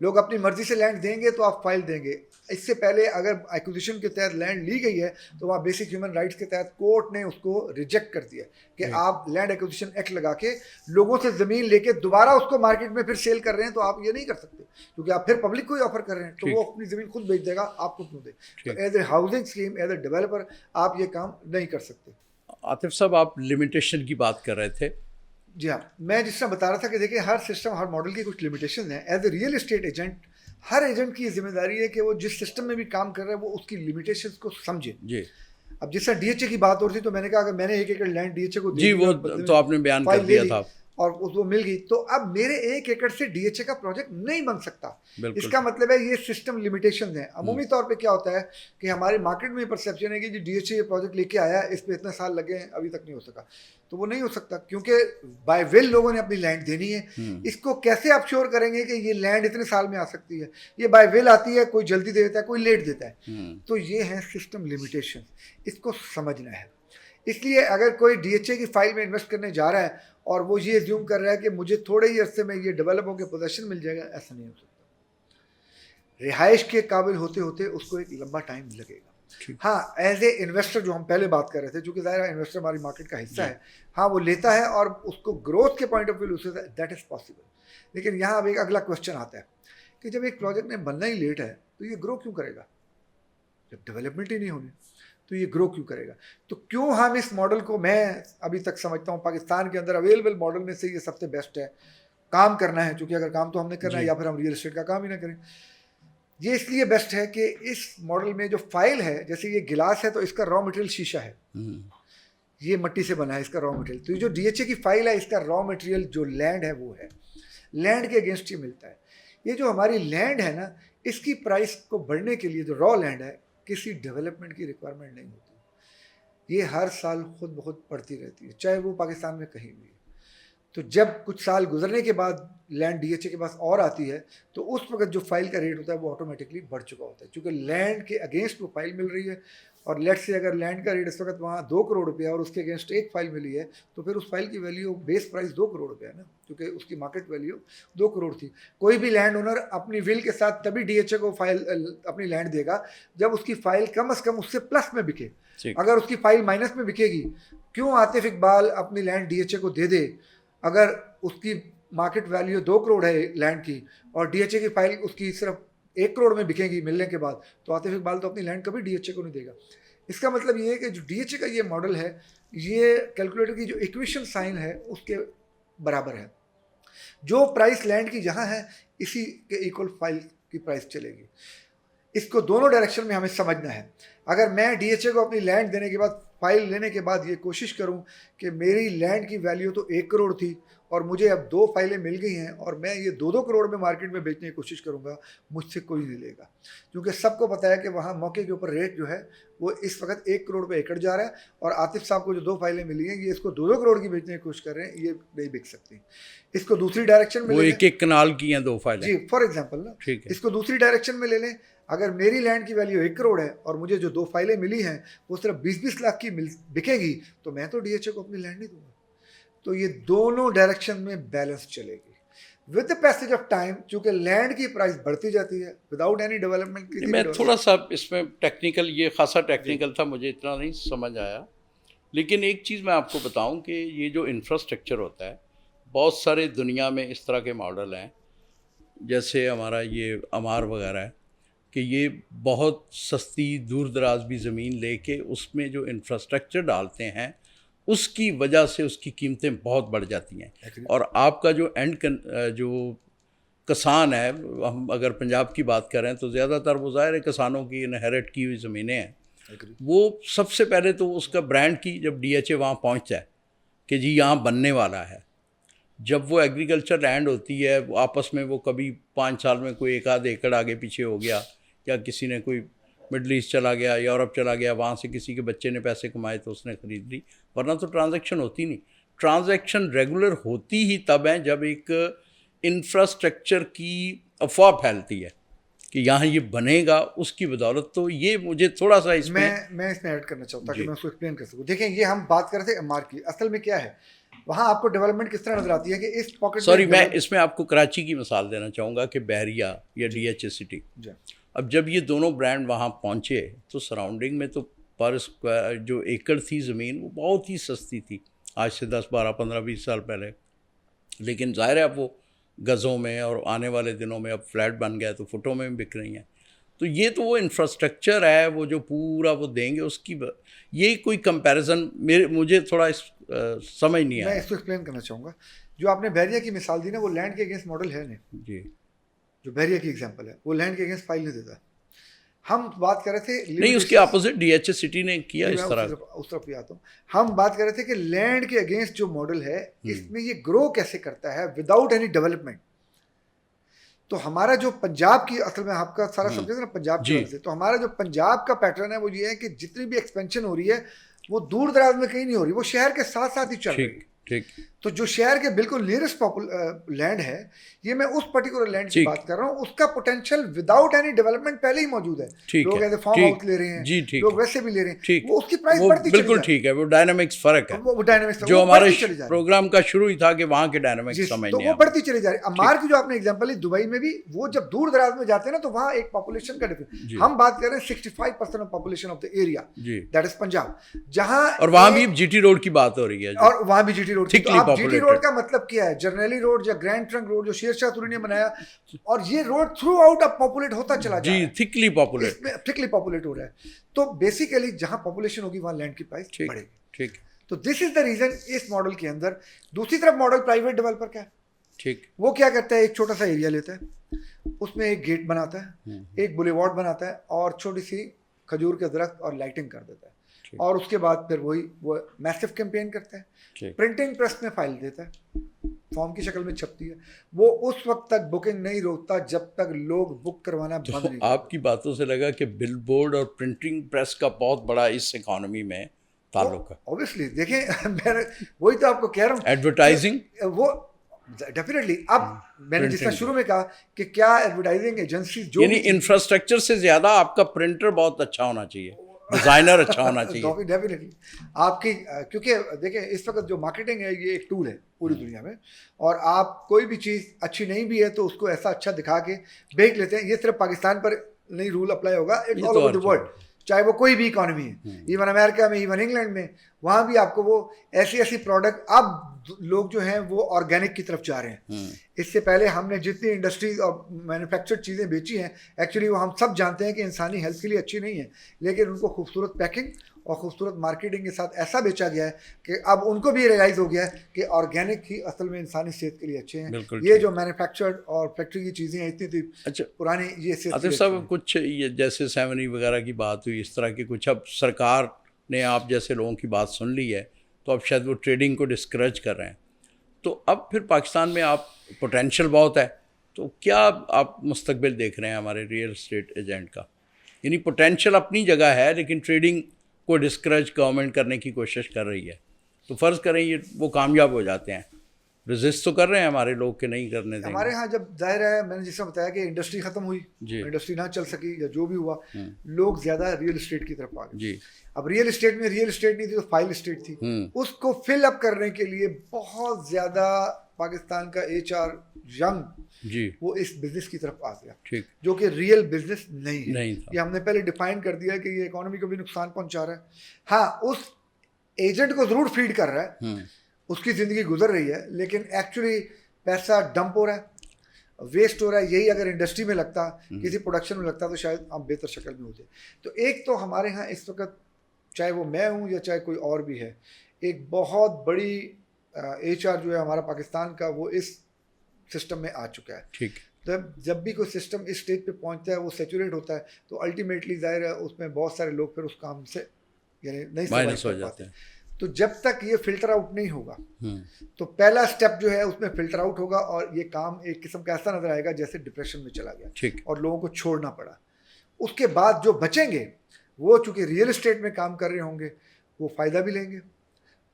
لوگ اپنی مرضی سے لینڈ دیں گے تو آپ فائل دیں گے. اس سے پہلے اگر ایکوزیشن کے تحت لینڈ لی گئی ہے تو وہاں بیسک ہیومن رائٹس کے تحت کورٹ نے اس کو ریجیکٹ کر دیا کہ آپ لینڈ ایکوزیشن ایکٹ لگا کے لوگوں سے زمین لے کے دوبارہ اس کو مارکیٹ میں پھر سیل کر رہے ہیں, تو آپ یہ نہیں کر سکتے کیونکہ آپ پھر پبلک کو ہی آفر کر رہے ہیں, تو وہ اپنی زمین خود بیچ دے گا, آپ کو کیوں دے. تو as a housing scheme, as a developer آپ یہ کام نہیں کر سکتے. عاطف صاحب, آپ لمیٹیشن کی بات کر رہے تھے. جی ہاں, میں جس طرح بتا رہا تھا کہ دیکھیں ہر سسٹم, ہر ماڈل کی کچھ لمیٹیشن ہیں. As a real estate agent, Hare agent کی یہ ذمہ داری ہے کہ وہ جس سسٹم میں بھی کام کر رہا ہے وہ اس کی لمیٹیشنز کو سمجھے. جی, اب جس طرح ڈی ایچ اے کی بات ہو رہی تھی تو میں نے کہا کہ میں نے 1 ایکڑ لینڈ ڈی ایچ اے کو جی وہ تو آپ نے بیان کر دیا تھا اور اس کو مل گئی, تو اب میرے 1 ایکڑ سے ڈی ایچ اے کا پروجیکٹ نہیں بن سکتا. اس کا مطلب ہے یہ سسٹم لمیٹیشنز ہیں. عمومی طور پہ کیا ہوتا ہے کہ ہمارے مارکیٹ میں پرسیپشن ہے کہ ڈی ایچ اے یہ پروجیکٹ لے کے آیا ہے, اس پہ اتنے سال لگے ہیں, ابھی تک نہیں ہو سکا. تو وہ نہیں ہو سکتا کیونکہ بائی ول لوگوں نے اپنی لینڈ دینی ہے. اس کو کیسے آپ شور کریں گے کہ یہ لینڈ اتنے سال میں آ سکتی ہے؟ یہ بائی ول آتی ہے, کوئی جلدی دے دیتا ہے, کوئی لیٹ دیتا ہے. تو یہ ہے سسٹم لمیٹیشن, اس کو سمجھنا ہے. اس لیے اگر کوئی ڈی ایچ اے کی فائل میں انویسٹ کرنے جا رہا ہے اور وہ یہ زیوم کر رہا ہے کہ مجھے تھوڑے ہی عرصے میں یہ ڈیولپ ہو کے پوزیشن مل جائے گا, ایسا نہیں ہو سکتا. رہائش کے قابل ہوتے ہوتے اس کو ایک لمبا ٹائم لگے گا. ہاں, ایز اے انویسٹر جو ہم پہلے بات کر رہے تھے, چونکہ ظاہر ہے انویسٹر ہماری مارکیٹ کا حصہ ہے, ہاں وہ لیتا ہے اور اس کو گروتھ کے پوائنٹ آف ویو سے دیٹ از پاسبل. لیکن یہاں اب ایک اگلا کوشچن آتا ہے کہ جب ایک پروجیکٹ نے بننا ہی لیٹ ہے تو یہ گرو کیوں کرے گا؟ جب ڈیولپمنٹ ہی نہیں ہونی تو یہ گرو کیوں کرے گا؟ تو کیوں ہم اس ماڈل کو, میں ابھی تک سمجھتا ہوں پاکستان کے اندر اویلیبل ماڈل میں سے یہ سب سے بیسٹ ہے. کام کرنا ہے, چونکہ اگر کام تو ہم نے کرنا ہے یا پھر ہم ریئل اسٹیٹ کا کام ہی نہ کریں. یہ اس لیے بیسٹ ہے کہ اس ماڈل میں جو فائل ہے, جیسے یہ گلاس ہے تو اس کا را مٹیریل شیشہ ہے, یہ مٹی سے بنا ہے اس کا را مٹیریل. تو یہ جو ڈی ایچ اے کی فائل ہے اس کا را مٹیریل جو لینڈ ہے وہ ہے, لینڈ کے اگینسٹ ہی ملتا ہے. یہ جو ہماری لینڈ ہے نا, اس کی پرائس کو بڑھنے کے لیے جو را لینڈ ہے کسی ڈیولپمنٹ کی ریکوائرمنٹ نہیں ہوتی. یہ ہر سال خود بخود بڑھتی رہتی ہے, چاہے وہ پاکستان میں کہیں بھی. تو جب کچھ سال گزرنے کے بعد لینڈ ڈی ایچ اے کے پاس اور آتی ہے تو اس وقت جو فائل کا ریٹ ہوتا ہے وہ آٹومیٹکلی بڑھ چکا ہوتا ہے, چونکہ لینڈ کے اگینسٹ وہ فائل مل رہی ہے. اور لیٹ سے اگر لینڈ کا ریٹ اس وقت وہاں 2 کروڑ روپیہ اور اس کے اگینسٹ ایک فائل ملی ہے تو پھر اس فائل کی ویلیو, بیس پرائز 2 کروڑ روپیہ ہے نا, کیونکہ اس کی مارکیٹ ویلیو 2 کروڑ تھی. کوئی بھی لینڈ اونر اپنی ول کے ساتھ تبھی ڈی ایچ اے کو فائل اپنی لینڈ دے گا جب اس کی فائل کم از کم اس سے پلس میں بکے. اگر اس کی فائل مائنس میں بکے گی, کیوں عاطف اقبال اپنی لینڈ ڈی ایچ اے کو دے دے اگر اس کی مارکیٹ ویلیو 2 کروڑ ہے لینڈ کی اور ڈی ایچ اے کی فائل اس کی صرف 1 کروڑ میں بکے گی ملنے کے بعد, تو عاطف اقبال تو اپنی لینڈ کبھی ڈی ایچ اے کو نہیں دے گا. اس کا مطلب یہ ہے کہ جو ڈی ایچ اے کا یہ ماڈل ہے یہ کیلکولیٹر کی جو ایکویشن سائن ہے اس کے برابر ہے. جو پرائس لینڈ کی جہاں ہے اسی کے ایکول فائل کی پرائس چلے گی. اس کو دونوں ڈائریکشن میں ہمیں سمجھنا ہے. اگر میں ڈی ایچ اے کو اپنی لینڈ دینے کے بعد, فائل لینے کے بعد یہ کوشش کروں کہ میری لینڈ کی ویلیو تو 1 کروڑ تھی اور مجھے اب 2 فائلیں مل گئی ہیں اور میں یہ 2 کروڑ میں مارکیٹ میں بیچنے کی کوشش کروں گا, مجھ سے کوئی نہیں لے گا. کیونکہ سب کو پتہ ہے کہ وہاں موقع کے اوپر ریٹ جو ہے وہ اس وقت 1 کروڑ پہ ایکڑ جا رہا ہے, اور عاطف صاحب کو جو 2 فائلیں ملی ہیں یہ اس کو 2 کروڑ کی بیچنے کی کوشش کر رہے ہیں, یہ نہیں بک سکتی. اس کو دوسری ڈائریکشن میں, وہ 1 کنال کی ہیں 2 فائلیں, جی فار ایگزامپل نا, اس کو دوسری ڈائریکشن میں لے لیں. اگر میری لینڈ کی ویلیو 1 کروڑ ہے اور مجھے جو 2 فائلیں ملی ہیں وہ صرف 20-20 لاکھ کی بکے گی, تو میں تو ڈی ایچ اے کو اپنی لینڈ نہیں دوں گا. تو یہ دونوں ڈائریکشن میں بیلنس چلے گی with the passage of time, چونکہ لینڈ کی پرائس بڑھتی جاتی ہے وداؤٹ اینی ڈیولپمنٹ. میں تھوڑا سا اس میں ٹیکنیکل, یہ خاصا ٹیکنیکل تھا, مجھے اتنا نہیں سمجھ آیا. لیکن ایک چیز میں آپ کو بتاؤں کہ یہ جو انفراسٹرکچر ہوتا ہے, بہت سارے دنیا میں اس طرح کے ماڈل ہیں, جیسے ہمارا یہ امار وغیرہ ہے, کہ یہ بہت سستی دور دراز بھی زمین لے کے اس میں جو انفراسٹرکچر ڈالتے ہیں اس کی وجہ سے اس کی قیمتیں بہت بڑھ جاتی ہیں. اور آپ کا جو جو کسان ہے, ہم اگر پنجاب کی بات کریں تو زیادہ تر وہ ظاہر ہے کسانوں کی انہیرٹ کی ہوئی زمینیں ہیں. وہ سب سے پہلے تو اس کا برانڈ کی جب ڈی ایچ اے وہاں پہنچتا ہے کہ جی یہاں بننے والا ہے, جب وہ ایگریکلچر لینڈ ہوتی ہے وہ آپس میں وہ کبھی 5 سال میں کوئی 1-2 ایکڑ آگے پیچھے ہو گیا, یا کسی نے کوئی مڈل ایسٹ چلا گیا, یورپ چلا گیا, وہاں سے کسی کے بچے نے پیسے کمائے تو اس نے خرید لی, ورنہ تو ٹرانزیکشن ہوتی نہیں. ٹرانزیکشن ریگولر ہوتی ہی تب ہیں جب ایک انفراسٹرکچر کی افواہ پھیلتی ہے کہ یہاں یہ بنے گا اس کی بدولت. تو یہ مجھے تھوڑا سا اس میں ایڈ کرنا چاہتا کہ میں اس کو ایکسپلین کر سکوں. دیکھیں یہ ہم بات کر رہے تھے امار کی, اصل میں کیا ہے وہاں آپ کو ڈیولپمنٹ کس طرح نظر آتی ہے کہ اس پاکٹ سوری میں اس میں آپ کو کراچی کی مثال دینا چاہوں گا کہ بحریہ یا ڈی ایچ اے سٹی، اب جب یہ دونوں برانڈ وہاں پہنچے تو سراؤنڈنگ میں تو پر اسکوائر جو ایکڑ تھی زمین وہ بہت ہی سستی تھی آج سے 10 12 15 20 سال پہلے، لیکن ظاہر ہے اب وہ گزوں میں اور آنے والے دنوں میں اب فلیٹ بن گیا تو فٹوں میں بھی بک رہی ہیں. تو یہ تو وہ انفراسٹرکچر ہے وہ جو پورا وہ دیں گے اس کی یہ کوئی کمپیریزن مجھے تھوڑا سمجھ نہیں آیا. میں اس کو ایکسپلین کرنا چاہوں گا. جو آپ نے بحریہ کی مثال دی نا وہ لینڈ کے اگینسٹ ماڈل ہے نہیں. جی جو بحریہ کی ایگزامپل ہے وہ لینڈ کے اگینسٹ فائل نہیں دیتا. ہم بات کر رہے تھے نہیں اس کے opposite D H A City نے کیا اس طرح. اس طرف بھی آتا ہوں. ہم بات کر رہے تھے کہ لینڈ کے اگینسٹ جو ماڈل ہے اس میں یہ گرو کیسے کرتا ہے وداؤٹ اینی ڈیولپمنٹ. تو ہمارا جو پنجاب کی اصل میں آپ کا سارا سبجیکٹ نا پنجاب کی وجہ سے، تو ہمارا جو پنجاب کا پیٹرن ہے وہ یہ ہے کہ جتنی بھی ایکسپینشن ہو رہی ہے وہ دور دراز میں کہیں نہیں ہو رہی، وہ شہر کے ساتھ ساتھ ہی چل رہی ہے. تو جو شہر کے بالکل نیئرسٹ لینڈ ہے، یہ میں اس پرٹیکولر لینڈ کی بات کر رہا ہوں، اس کا پوٹینشیل وداؤٹ اینی ڈیولپمنٹ پہلے ہی موجود ہے. لوگ ایز اے فارم ہاؤس لے رہے ہیں، لوگ ویسے بھی لے رہے ہیں، وہ اس کی پرائس بڑھتی چلی جا رہی ہے. بالکل ٹھیک ہے، وہ ڈائنامکس فرق ہے، وہ ڈائنامکس جو ہمارے پروگرام کا شروع ہی تھا کہ وہاں کے ڈائنامکس سمجھنے تو وہ بڑھتی چلی جا رہی ہے. عمار کی جو آپ نے ایگزامپل لی دبئی میں بھی، وہ جب دور دراز میں جاتے ہیں نا تو وہاں ایک پاپولیشن کا ڈفرنس. ہم بات کر رہے ہیں 65% of population of the area that is Punjab, جہاں اور وہاں بھی جی ٹی روڈ کی بات ہو رہی ہے، اور وہاں بھی جی ٹی روڈ. تو آپ جی ٹی روڈ کا مطلب کیا ہے؟ جرنیلی روڈ یا گرینڈ ٹرنک روڈ جو شیر شاہ سوری نے بنایا، اور یہ روڈ تھرو آؤٹ اب پاپولیٹ ہوتا چلا جا رہا ہے. جی تھکلی پاپولیٹ ہو رہا ہے. تو بیسیکلی جہاں پاپولیشن ہوگی وہاں لینڈ کی پرائس بڑھے گی. ٹھیک. تو دس is the reason us model کے اندر. دوسری طرف ماڈل پرائیویٹ ڈیولپر کا ہے. ٹھیک. وہ کیا کرتا ہے؟ ایک چھوٹا سا ایریا لیتا ہے، اس میں ایک گیٹ بناتا ہے، ایک بولیوارڈ بناتا ہے، اور چھوٹی سی کھجور کے درخت اور لائٹنگ کر دیتا ہے. اور اس کے بعد پھر وہ میسو کیمپین کرتا ہے، پرنٹنگ پریس میں فائل دیتا ہے، فارم کی شکل میں چھپتی ہے. وہ اس وقت تک بکنگ نہیں روکتا جب تک لوگ بک کروانا بند نہیں. آپ کی باتوں سے لگا کہ بل بورڈ اور پرنٹنگ پریس کا بہت بڑا اس اکانومی میں تعلق ہے. اوبیسلی دیکھیں میں وہی تو آپ کو کہہ رہا ہوں، ایڈورٹائزنگ وہ ڈیفینیٹلی. اب میں نے جس طرح شروع میں کہا کہ کیا ایڈورٹائزنگ ایجنسی جو یعنی انفراسٹرکچر سے زیادہ آپ کا پرنٹر بہت اچھا ہونا چاہیے، ڈیزائنر اچھا ہونا چاہیے. ڈیفینیٹلی آپ کی، کیونکہ دیکھیں اس وقت جو مارکیٹنگ ہے یہ ایک ٹول ہے پوری دنیا میں، اور آپ کوئی بھی چیز اچھی نہیں بھی ہے تو اس کو ایسا اچھا دکھا کے بیچ لیتے ہیں. یہ صرف پاکستان پر نہیں رول اپلائی ہوگا، it's all over the world, چاہے وہ کوئی بھی اکانومی ہے، ایون امریکہ میں، ایون انگلینڈ میں، وہاں بھی آپ کو وہ ایسی پروڈکٹ. اب لوگ جو ہیں وہ آرگینک کی طرف جا رہے ہیں. اس سے پہلے ہم نے جتنی انڈسٹریز اور مینوفیکچرڈ چیزیں بیچی ہیں، ایکچولی وہ ہم سب جانتے ہیں کہ انسانی ہیلتھ کے لیے اچھی نہیں ہے، لیکن ان کو خوبصورت پیکنگ اور خوبصورت مارکیٹنگ کے ساتھ ایسا بیچا گیا ہے کہ اب ان کو بھی ریئلائز ہو گیا ہے کہ آرگینک ہی اصل میں انسانی صحت کے لیے اچھے ہیں. یہ جو مینوفیکچرڈ اور فیکٹری کی چیزیں اتنی تھی پرانی، یہ عاطف صاحب کچھ جیسے 7 وغیرہ کی بات ہوئی، اس طرح کی کچھ اب سرکار نے آپ جیسے لوگوں کی بات سن لی ہے تو اب شاید وہ ٹریڈنگ کو ڈسکریج کر رہے ہیں. تو اب پھر پاکستان میں آپ پوٹینشیل بہت ہے، تو کیا آپ مستقبل دیکھ رہے ہیں ہمارے ریئل اسٹیٹ ایجنٹ کا؟ یعنی پوٹینشیل اپنی جگہ ہے لیکن ٹریڈنگ کو ڈسکریج گورنمنٹ کرنے کی کوشش کر رہی ہے. تو فرض کریں یہ وہ کامیاب ہو جاتے ہیں، رزسٹ تو کر رہے ہیں ہمارے لوگ کہ نہیں کرنے دیں گے. ہمارے ہاں جب ظاہر ہے میں نے جس طرح بتایا کہ انڈسٹری ختم ہوئی، انڈسٹری نہ چل سکی یا جو بھی ہوا، لوگ زیادہ ریئل اسٹیٹ کی طرف آ گئے. اب ریئل اسٹیٹ میں ریئل اسٹیٹ نہیں تھی تو فائل اسٹیٹ تھی. اس کو فل اپ کرنے کے لیے بہت زیادہ پاکستان کا HR ینگ وہ اس بزنس کی طرف آ گیا، جو کہ ریئل بزنس نہیں ہے. یہ ہم نے پہلے ڈیفائن کر دیا کہ یہ اکانومی کو بھی نقصان پہنچا رہا ہے. ہاں اس ایجنٹ کو ضرور فیڈ کر رہا ہے، اس کی زندگی گزر رہی ہے، لیکن ایکچولی پیسہ ڈمپ ہو رہا ہے، ویسٹ ہو رہا ہے. یہی اگر انڈسٹری میں لگتا، کسی پروڈکشن میں لگتا تو شاید ہم بہتر شکل میں ہوتے. تو ایک تو ہمارے ہاں اس وقت چاہے وہ میں ہوں یا چاہے کوئی اور بھی ہے، ایک بہت بڑی HR جو ہے ہمارا پاکستان کا وہ اس سسٹم میں آ چکا ہے. ٹھیک. جب بھی کوئی سسٹم اس اسٹیج پہ پہنچتا ہے وہ سیچوریٹ ہوتا ہے تو الٹیمیٹلی ظاہر ہے اس میں بہت سارے لوگ پھر اس کام سے یعنی نہیں سروائیو کر پاتے. تو جب تک یہ فلٹر آؤٹ نہیں ہوگا تو پہلا اسٹیپ جو ہے اس میں فلٹر آؤٹ ہوگا، اور یہ کام ایک قسم کا ایسا نظر آئے گا جیسے ڈپریشن میں چلا گیا اور لوگوں کو چھوڑنا پڑا. اس کے بعد جو بچیں گے وہ چونکہ ریئل اسٹیٹ میں کام کر رہے ہوں گے وہ فائدہ بھی لیں گے،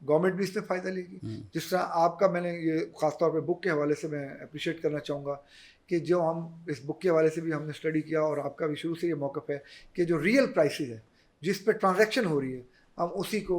گورنمنٹ بھی اس میں فائدہ لے گی. جس طرح آپ کا میں نے یہ خاص طور پہ بک کے حوالے سے میں اپریشیٹ کرنا چاہوں گا کہ جو ہم اس بک کے حوالے سے بھی ہم نے اسٹڈی کیا، اور آپ کا بھی شروع سے یہ موقف ہے کہ جو ریئل پرائسز ہے جس پہ ٹرانزیکشن ہو رہی ہے ہم اسی کو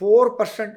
4%